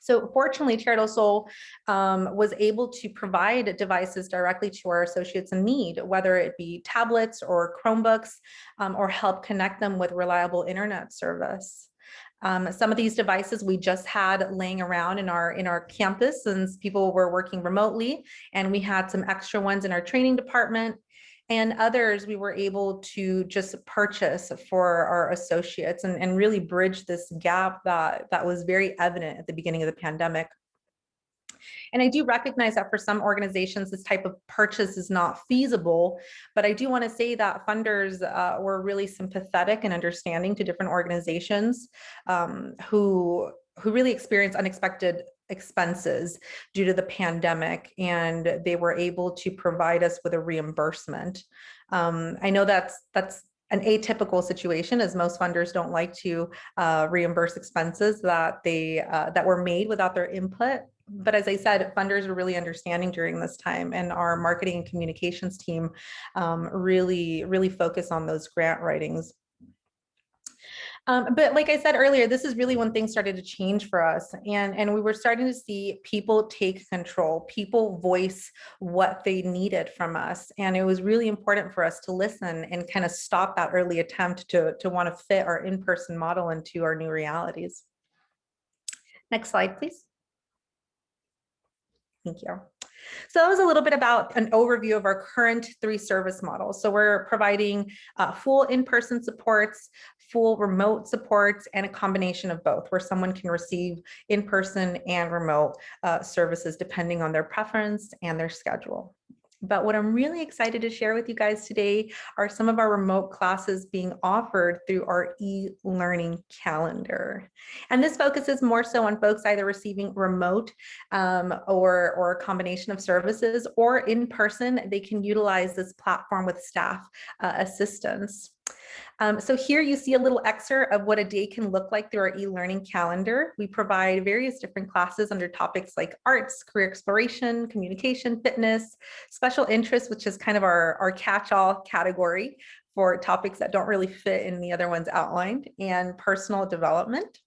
Speaker 10: So fortunately, Tierra del Sol was able to provide devices directly to our associates in need, whether it be tablets or Chromebooks, or help connect them with reliable internet service. Some of these devices we just had laying around in our campus since people were working remotely, and we had some extra ones in our training department, and others we were able to just purchase for our associates and really bridge this gap that was very evident at the beginning of the pandemic. And I do recognize that for some organizations, this type of purchase is not feasible, but I do want to say that funders were really sympathetic and understanding to different organizations who really experienced unexpected expenses due to the pandemic, and they were able to provide us with a reimbursement. I know that's an atypical situation, as most funders don't like to reimburse expenses that were made without their input. But as I said, funders were really understanding during this time, and our marketing and communications team really focused on those grant writings. But like I said earlier, this is really when things started to change for us, and we were starting to see people take control, people voice what they needed from us. And it was really important for us to listen and kind of stop that early attempt to want to fit our in-person model into our new realities. Next slide, please. Thank you. So that was a little bit about an overview of our current 3 service models. So we're providing full in-person supports, full remote supports, and a combination of both, where someone can receive in-person and remote services depending on their preference and their schedule. But what I'm really excited to share with you guys today are some of our remote classes being offered through our e-learning calendar. And this focuses more so on folks either receiving remote or a combination of services, or in person. They can utilize this platform with staff assistance. So here you see a little excerpt of what a day can look like through our e-learning calendar. We provide various different classes under topics like arts, career exploration, communication, fitness, special interests, which is kind of our catch-all category for topics that don't really fit in the other ones outlined, and personal development.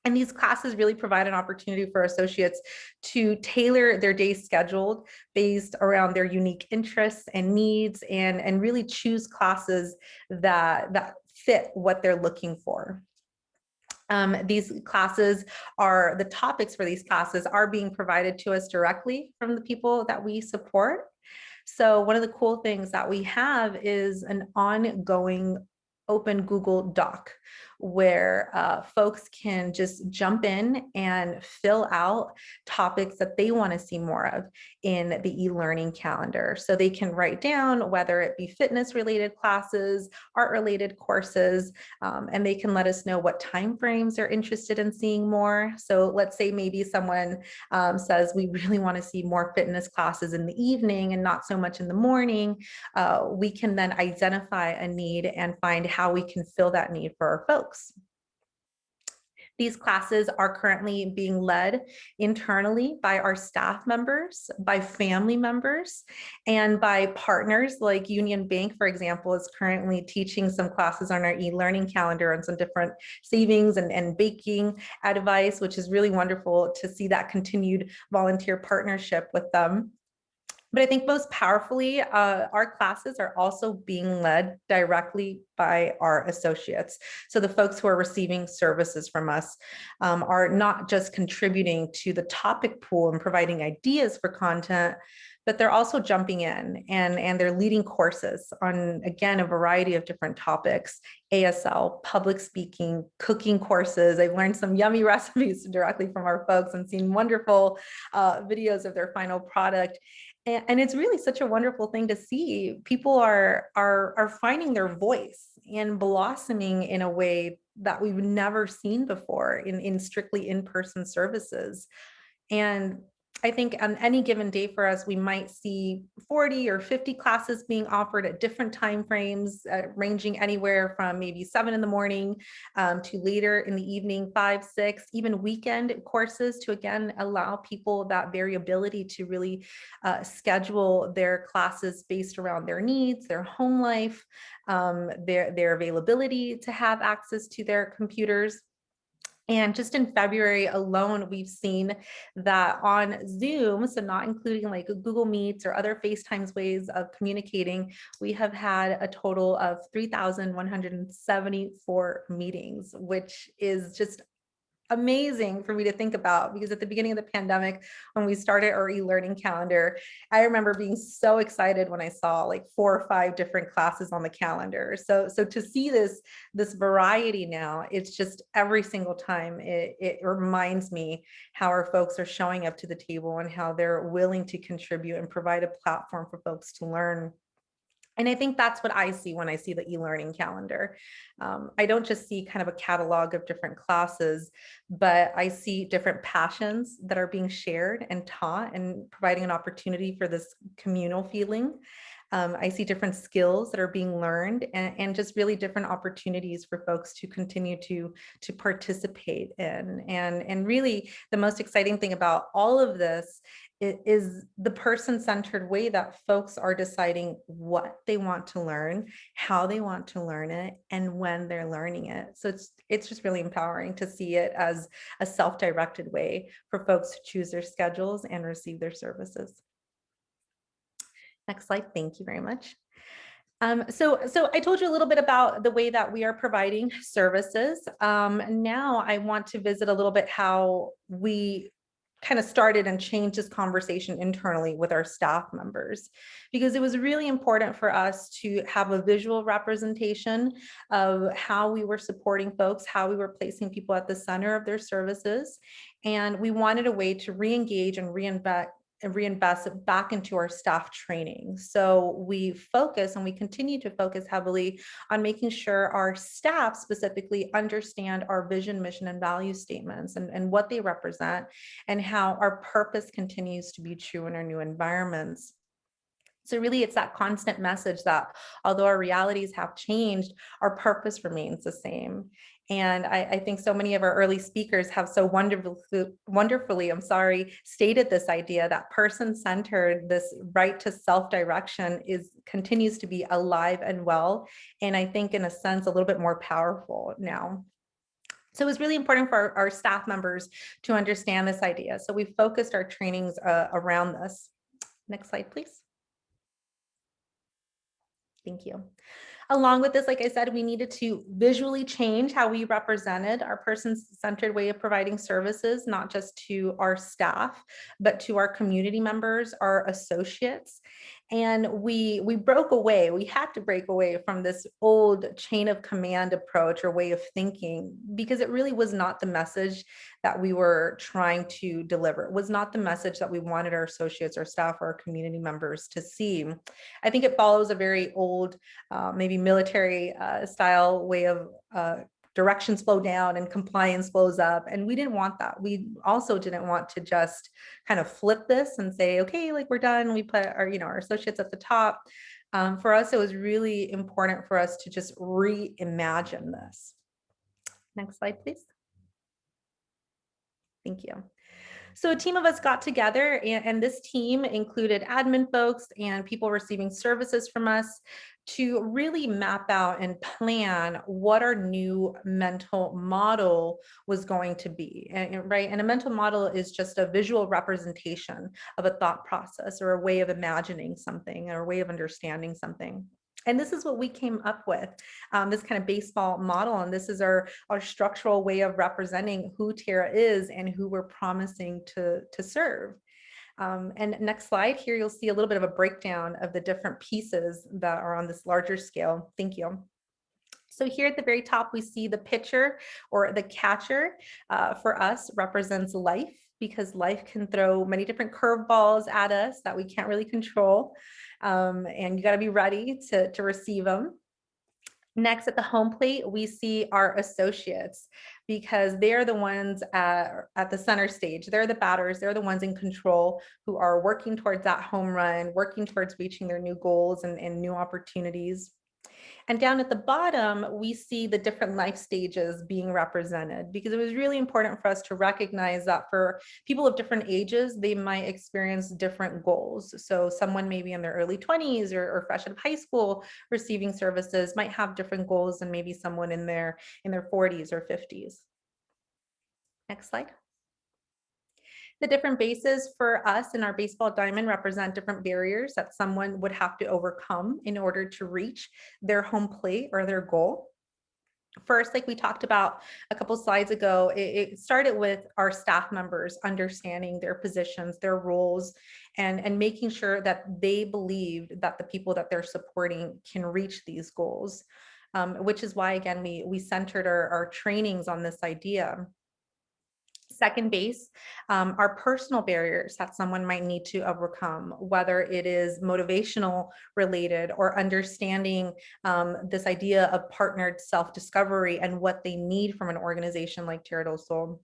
Speaker 10: And these classes really provide an opportunity for associates to tailor their day scheduled based around their unique interests and needs, and really choose classes that fit what they're looking for. These classes are, the topics for these classes are being provided to us directly from the people that we support. So one of the cool things that we have is an ongoing open Google Doc where folks can just jump in and fill out topics that they want to see more of in the e-learning calendar. So they can write down whether it be fitness related classes, art related courses, and they can let us know what timeframes they're interested in seeing more. So let's say maybe someone says we really want to see more fitness classes in the evening and not so much in the morning. We can then identify a need and find how we can fill that need for our folks. These classes are currently being led internally by our staff members, by family members, and by partners like Union Bank, for example, is currently teaching some classes on our e-learning calendar and some different savings and baking advice, which is really wonderful to see that continued volunteer partnership with them. But I think most powerfully, our classes are also being led directly by our associates. So the folks who are receiving services from us are not just contributing to the topic pool and providing ideas for content, but they're also jumping in and they're leading courses on, again, a variety of different topics: ASL, public speaking, cooking courses. I've learned some yummy recipes directly from our folks and seen wonderful videos of their final product. And it's really such a wonderful thing to see. People are finding their voice and blossoming in a way that we've never seen before in strictly in-person services. And I think on any given day for us, we might see 40 or 50 classes being offered at different time frames, ranging anywhere from maybe 7 in the morning to later in the evening, 5, 6, even weekend courses to, again, allow people that variability to really schedule their classes based around their needs, their home life, their availability to have access to their computers. And just in February alone, we've seen that on Zoom, so not including like Google Meets or other FaceTimes ways of communicating, we have had a total of 3,174 meetings, which is just amazing for me to think about, because at the beginning of the pandemic, when we started our e-learning calendar, I remember being so excited when I saw like 4 or 5 different classes on the calendar. So to see this variety now, it's just every single time it reminds me how our folks are showing up to the table and how they're willing to contribute and provide a platform for folks to learn. And I think that's what I see when I see the e-learning calendar. I don't just see kind of a catalog of different classes, but I see different passions that are being shared and taught and providing an opportunity for this communal feeling. I see different skills that are being learned and just really different opportunities for folks to continue to participate in. And really the most exciting thing about all of this is the person-centered way that folks are deciding what they want to learn, how they want to learn it, and when they're learning it. So it's just really empowering to see it as a self-directed way for folks to choose their schedules and receive their services. Next slide, thank you very much. So I told you a little bit about the way that we are providing services. Now I want to visit a little bit how we kind of started and changed this conversation internally with our staff members, because it was really important for us to have a visual representation of how we were supporting folks, how we were placing people at the center of their services. And we wanted a way to re-engage and reinvest back into our staff training. So we focus and we continue to focus heavily on making sure our staff specifically understand our vision, mission, and value statements and what they represent and how our purpose continues to be true in our new environments. So really, it's that constant message that although our realities have changed, our purpose remains the same. And I think so many of our early speakers have so wonderfully, stated this idea that person-centered, this right to self-direction continues to be alive and well. And I think in a sense, a little bit more powerful now. So it was really important for our staff members to understand this idea. So we focused our trainings around this. Next slide, please. Thank you. Along with this, like I said, we needed to visually change how we represented our person-centered way of providing services, not just to our staff, but to our community members, our associates. And we broke away, we had to break away from this old chain of command approach or way of thinking, because it really was not the message that we were trying to deliver. It was not the message that we wanted our associates, our staff, or our community members to see. I think it follows a very old, maybe military style way of directions flow down and compliance flows up. And we didn't want that. We also didn't want to just kind of flip this and say, okay, like we're done. We put our, our associates at the top. For us, it was really important for us to just reimagine this. Next slide, please. Thank you. So a team of us got together, and this team included admin folks and people receiving services from us to really map out and plan what our new mental model was going to be, right? And a mental model is just a visual representation of a thought process or a way of imagining something or a way of understanding something. And this is what we came up with, this kind of baseball model. And this is our structural way of representing who Tara is and who we're promising to serve. And next slide, here you'll see a little bit of a breakdown of the different pieces that are on this larger scale. Thank you. So here at the very top, we see the pitcher or the catcher for us represents life, because life can throw many different curveballs at us that we can't really control. And you got to be ready to receive them. Next, at the home plate, we see our associates, because they're the ones at the center stage. They're the batters. They're the ones in control who are working towards that home run, working towards reaching their new goals and new opportunities. And down at the bottom, we see the different life stages being represented, because it was really important for us to recognize that for people of different ages, they might experience different goals. So someone maybe in their early 20s or fresh out of high school receiving services might have different goals than maybe someone in their 40s or 50s. Next slide. The different bases for us in our baseball diamond represent different barriers that someone would have to overcome in order to reach their home plate or their goal. First, like we talked about a couple slides ago, it started with our staff members understanding their positions, their roles, and making sure that they believed that the people that they're supporting can reach these goals, which is why, again, we centered our trainings on this idea. Second base are personal barriers that someone might need to overcome, whether it is motivational related or understanding this idea of partnered self-discovery and what they need from an organization like Tierra del Sol.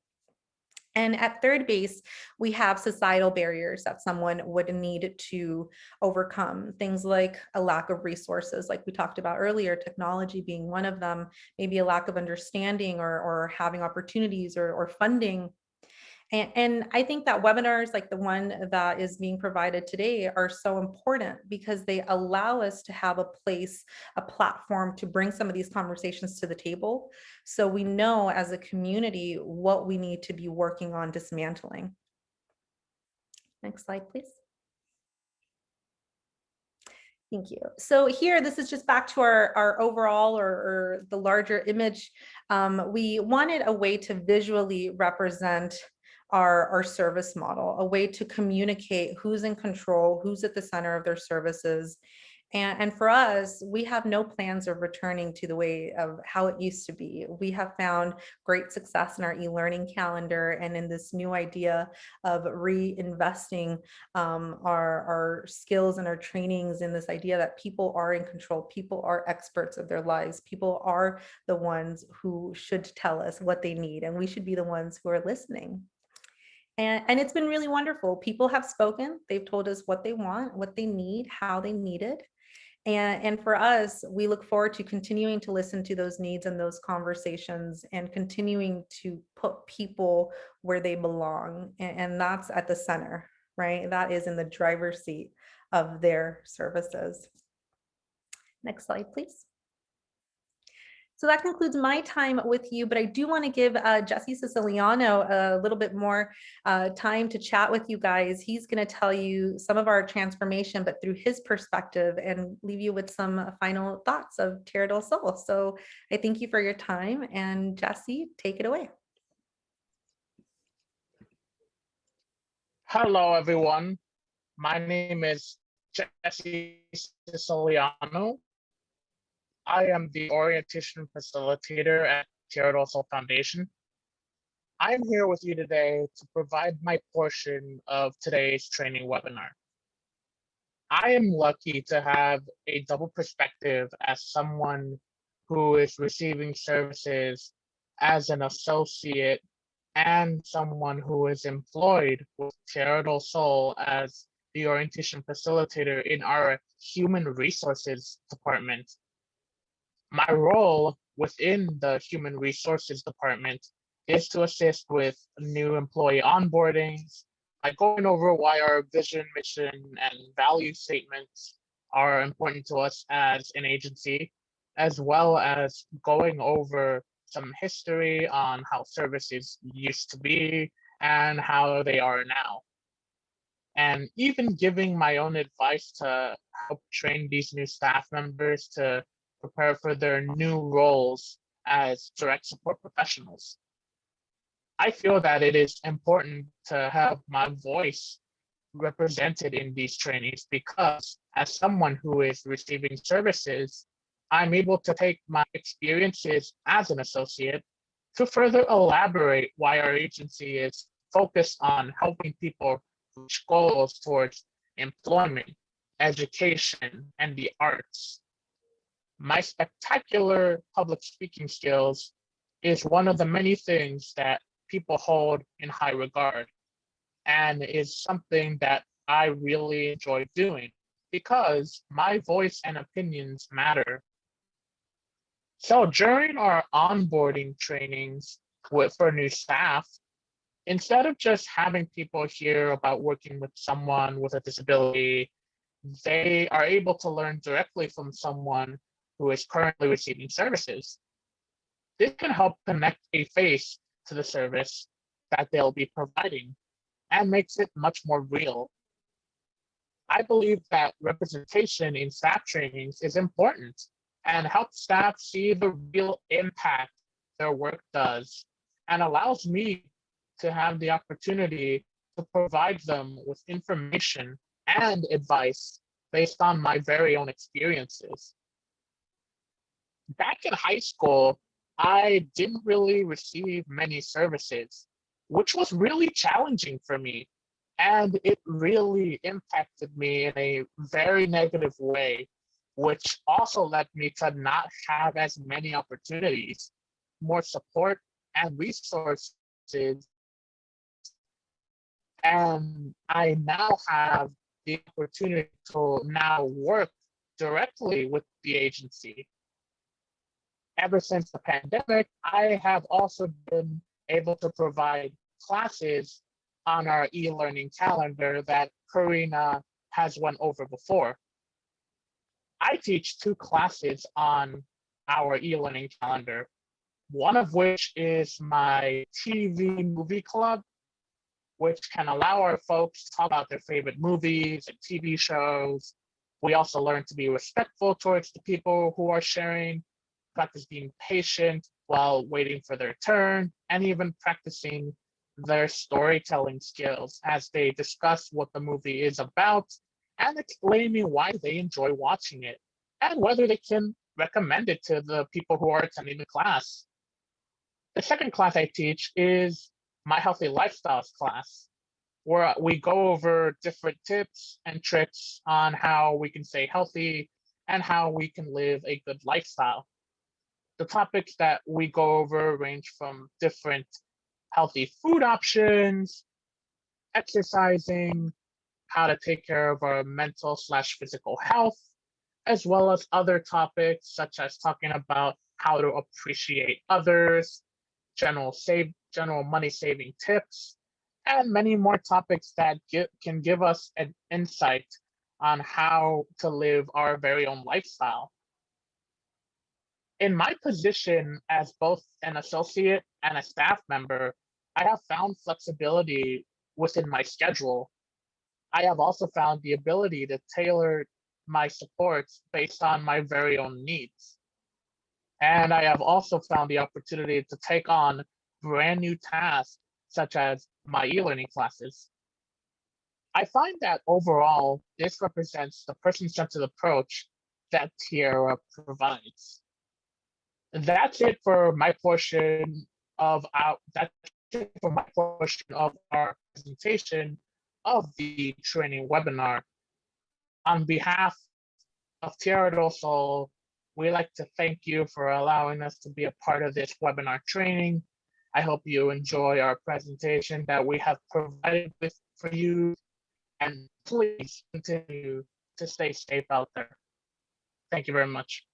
Speaker 10: And at third base, we have societal barriers that someone would need to overcome. Things like a lack of resources, like we talked about earlier, technology being one of them, maybe a lack of understanding or having opportunities or funding. And I think that webinars like the one that is being provided today are so important, because they allow us to have a place, a platform to bring some of these conversations to the table. So we know as a community what we need to be working on dismantling. Next slide, please. Thank you. So here, this is just back to our overall or the larger image. We wanted a way to visually represent our service model, a way to communicate who's in control, who's at the center of their services. And for us, we have no plans of returning to the way of how it used to be. We have found great success in our e-learning calendar and in this new idea of reinvesting our skills and our trainings in this idea that people are in control, people are experts of their lives, people are the ones who should tell us what they need, and we should be the ones who are listening. And it's been really wonderful. People have spoken, they've told us what they want, what they need, how they need it. And for us, we look forward to continuing to listen to those needs and those conversations and continuing to put people where they belong. And that's at the center, right? That is in the driver's seat of their services. Next slide, please. So that concludes my time with you, but I do want to give Jesse Siciliano a little bit more time to chat with you guys. He's going to tell you some of our transformation, but through his perspective, and leave you with some final thoughts of Tierra del Sol. So I thank you for your time, and Jesse, take it away.
Speaker 11: Hello, everyone. My name is Jesse Siciliano. I am the orientation facilitator at Tierra del Sol Foundation. I'm here with you today to provide my portion of today's training webinar. I am lucky to have a double perspective as someone who is receiving services as an associate and someone who is employed with Tierra del Sol as the orientation facilitator in our human resources department. My role within the human resources department is to assist with new employee onboardings by going over why our vision, mission, and value statements are important to us as an agency, as well as going over some history on how services used to be and how they are now. And even giving my own advice to help train these new staff members to prepare for their new roles as direct support professionals. I feel that it is important to have my voice represented in these trainings because as someone who is receiving services, I'm able to take my experiences as an associate to further elaborate why our agency is focused on helping people reach goals towards employment, education, and the arts. My spectacular public speaking skills is one of the many things that people hold in high regard and is something that I really enjoy doing because my voice and opinions matter. So during our onboarding trainings for new staff, instead of just having people hear about working with someone with a disability, they are able to learn directly from someone who is currently receiving services. This can help connect a face to the service that they'll be providing and makes it much more real. I believe that representation in staff trainings is important and helps staff see the real impact their work does and allows me to have the opportunity to provide them with information and advice based on my very own experiences. Back in high school, I didn't really receive many services, which was really challenging for me. And it really impacted me in a very negative way, which also led me to not have as many opportunities, more support and resources. And I now have the opportunity to now work directly with the agency. Ever since the pandemic, I have also been able to provide classes on our e-learning calendar that Karina has went over before. I teach 2 classes on our e-learning calendar, one of which is my TV movie club, which can allow our folks to talk about their favorite movies and TV shows. We also learn to be respectful towards the people who are sharing, practice being patient while waiting for their turn, and even practicing their storytelling skills as they discuss what the movie is about and explaining why they enjoy watching it and whether they can recommend it to the people who are attending the class. The second class I teach is my Healthy Lifestyles class, where we go over different tips and tricks on how we can stay healthy and how we can live a good lifestyle. The topics that we go over range from different healthy food options exercising, how to take care of our mental/physical health, as well as other topics such as talking about how to appreciate others, general money saving tips, and many more topics that can give us an insight on how to live our very own lifestyle. In my position as both an associate and a staff member, I have found flexibility within my schedule. I have also found the ability to tailor my supports based on my very own needs. And I have also found the opportunity to take on brand new tasks, such as my e-learning classes. I find that overall, this represents the person-centered approach that Tierra provides. That's it for my portion of our presentation of the training webinar. On behalf of Tierra del Sol, we'd like to thank you for allowing us to be a part of this webinar training. I hope you enjoy our presentation that we have provided for you, and please continue to stay safe out there. Thank you very much.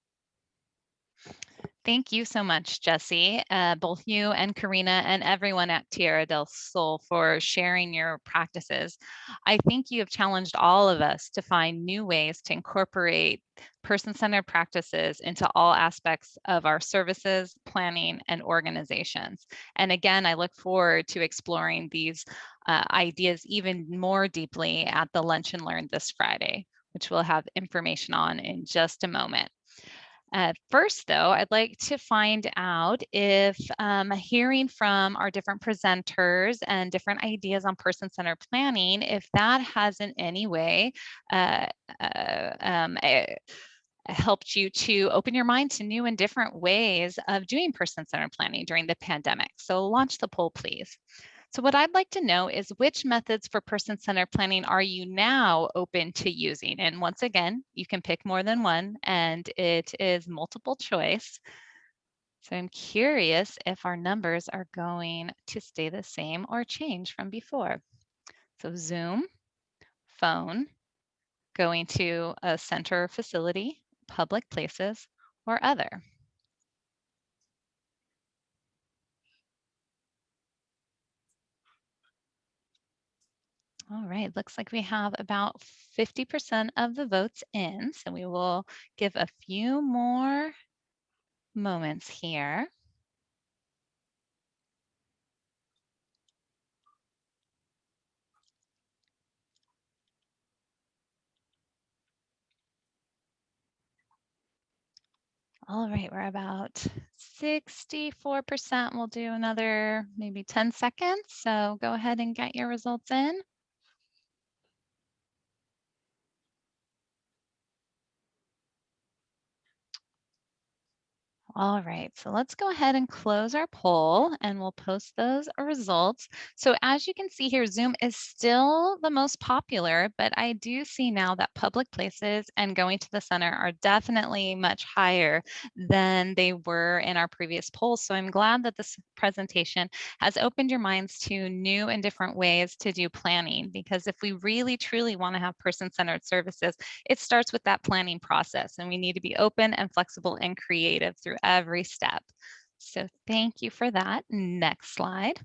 Speaker 2: Thank you so much, Jesse, both you and Karina and everyone at Tierra del Sol for sharing your practices. I think you have challenged all of us to find new ways to incorporate person-centered practices into all aspects of our services, planning, and organizations. And again, I look forward to exploring these ideas even more deeply at the Lunch and Learn this Friday, which we'll have information on in just a moment. First, though, I'd like to find out if hearing from our different presenters and different ideas on person-centered planning, if that has in any way helped you to open your mind to new and different ways of doing person-centered planning during the pandemic. So launch the poll, please. So what I'd like to know is which methods for person-centered planning are you now open to using? And once again, you can pick more than one, and it is multiple choice. So I'm curious if our numbers are going to stay the same or change from before. So Zoom, phone, going to a center or facility, public places, or other. All right, looks like we have about 50% of the votes in, so we will give a few more moments here. All right, we're about 64%. We'll do another maybe 10 seconds, so go ahead and get your results in. All right, so let's go ahead and close our poll and we'll post those results. So as you can see here, Zoom is still the most popular, but I do see now that public places and going to the center are definitely much higher than they were in our previous polls. So I'm glad that this presentation has opened your minds to new and different ways to do planning, because if we really truly want to have person-centered services, it starts with that planning process, and we need to be open and flexible and creative through every step. So thank you for that. Next slide.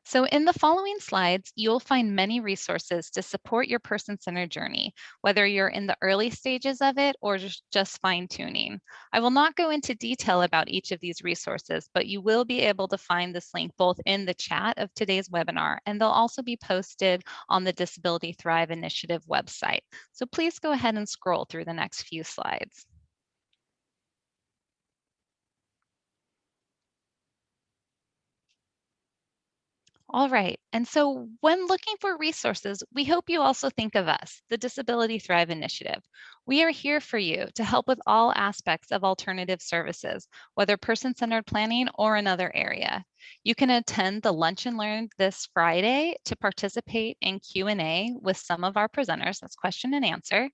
Speaker 2: So in the following slides, you'll find many resources to support your person-centered journey, whether you're in the early stages of it or just fine-tuning. I will not go into detail about each of these resources, but you will be able to find this link both in the chat of today's webinar, and they'll also be posted on the Disability Thrive Initiative website. So please go ahead and scroll through the next few slides. All right, and so when looking for resources, we hope you also think of us, the Disability Thrive Initiative. We are here for you to help with all aspects of alternative services, whether person-centered planning or another area. You can attend the Lunch and Learn this Friday to participate in Q&A with some of our presenters, that's question and answer,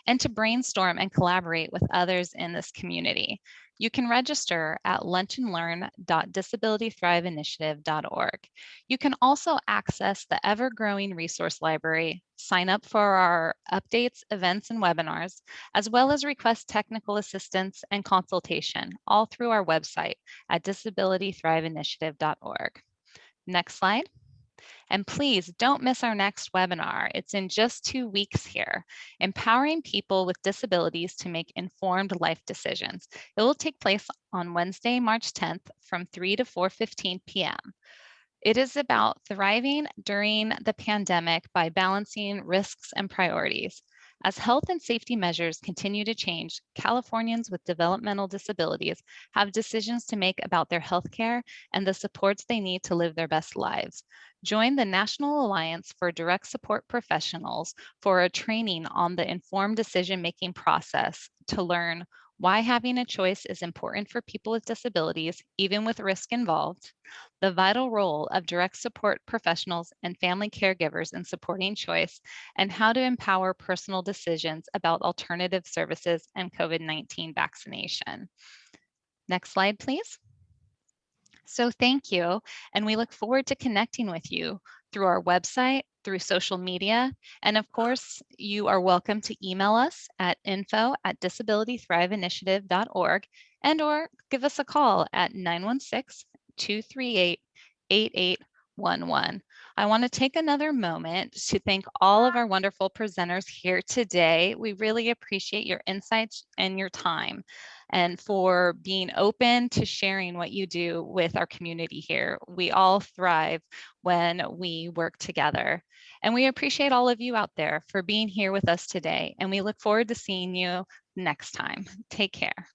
Speaker 2: and to brainstorm and collaborate with others in this community. You can register at lunchandlearn.disabilitythriveinitiative.org. You can also access the ever-growing resource library, sign up for our updates, events, and webinars, as well as request technical assistance and consultation, all through our website at disabilitythriveinitiative.org. Next slide. And please don't miss our next webinar. It's in just 2 weeks here, empowering people with disabilities to make informed life decisions. It will take place on Wednesday, March 10th from 3 to 4:15 p.m. It is about thriving during the pandemic by balancing risks and priorities. As health and safety measures continue to change, Californians with developmental disabilities have decisions to make about their healthcare and the supports they need to live their best lives. Join the National Alliance for Direct Support Professionals for a training on the informed decision-making process to learn why having a choice is important for people with disabilities, even with risk involved, the vital role of direct support professionals and family caregivers in supporting choice, and how to empower personal decisions about alternative services and COVID-19 vaccination. Next slide, please. So thank you, and we look forward to connecting with you through our website, through social media, and of course, you are welcome to email us at info@disabilitythriveinitiative.org and or give us a call at 916-238-8811. I want to take another moment to thank all of our wonderful presenters here today. We really appreciate your insights and your time, and for being open to sharing what you do with our community here. We all thrive when we work together. And we appreciate all of you out there for being here with us today. And we look forward to seeing you next time. Take care.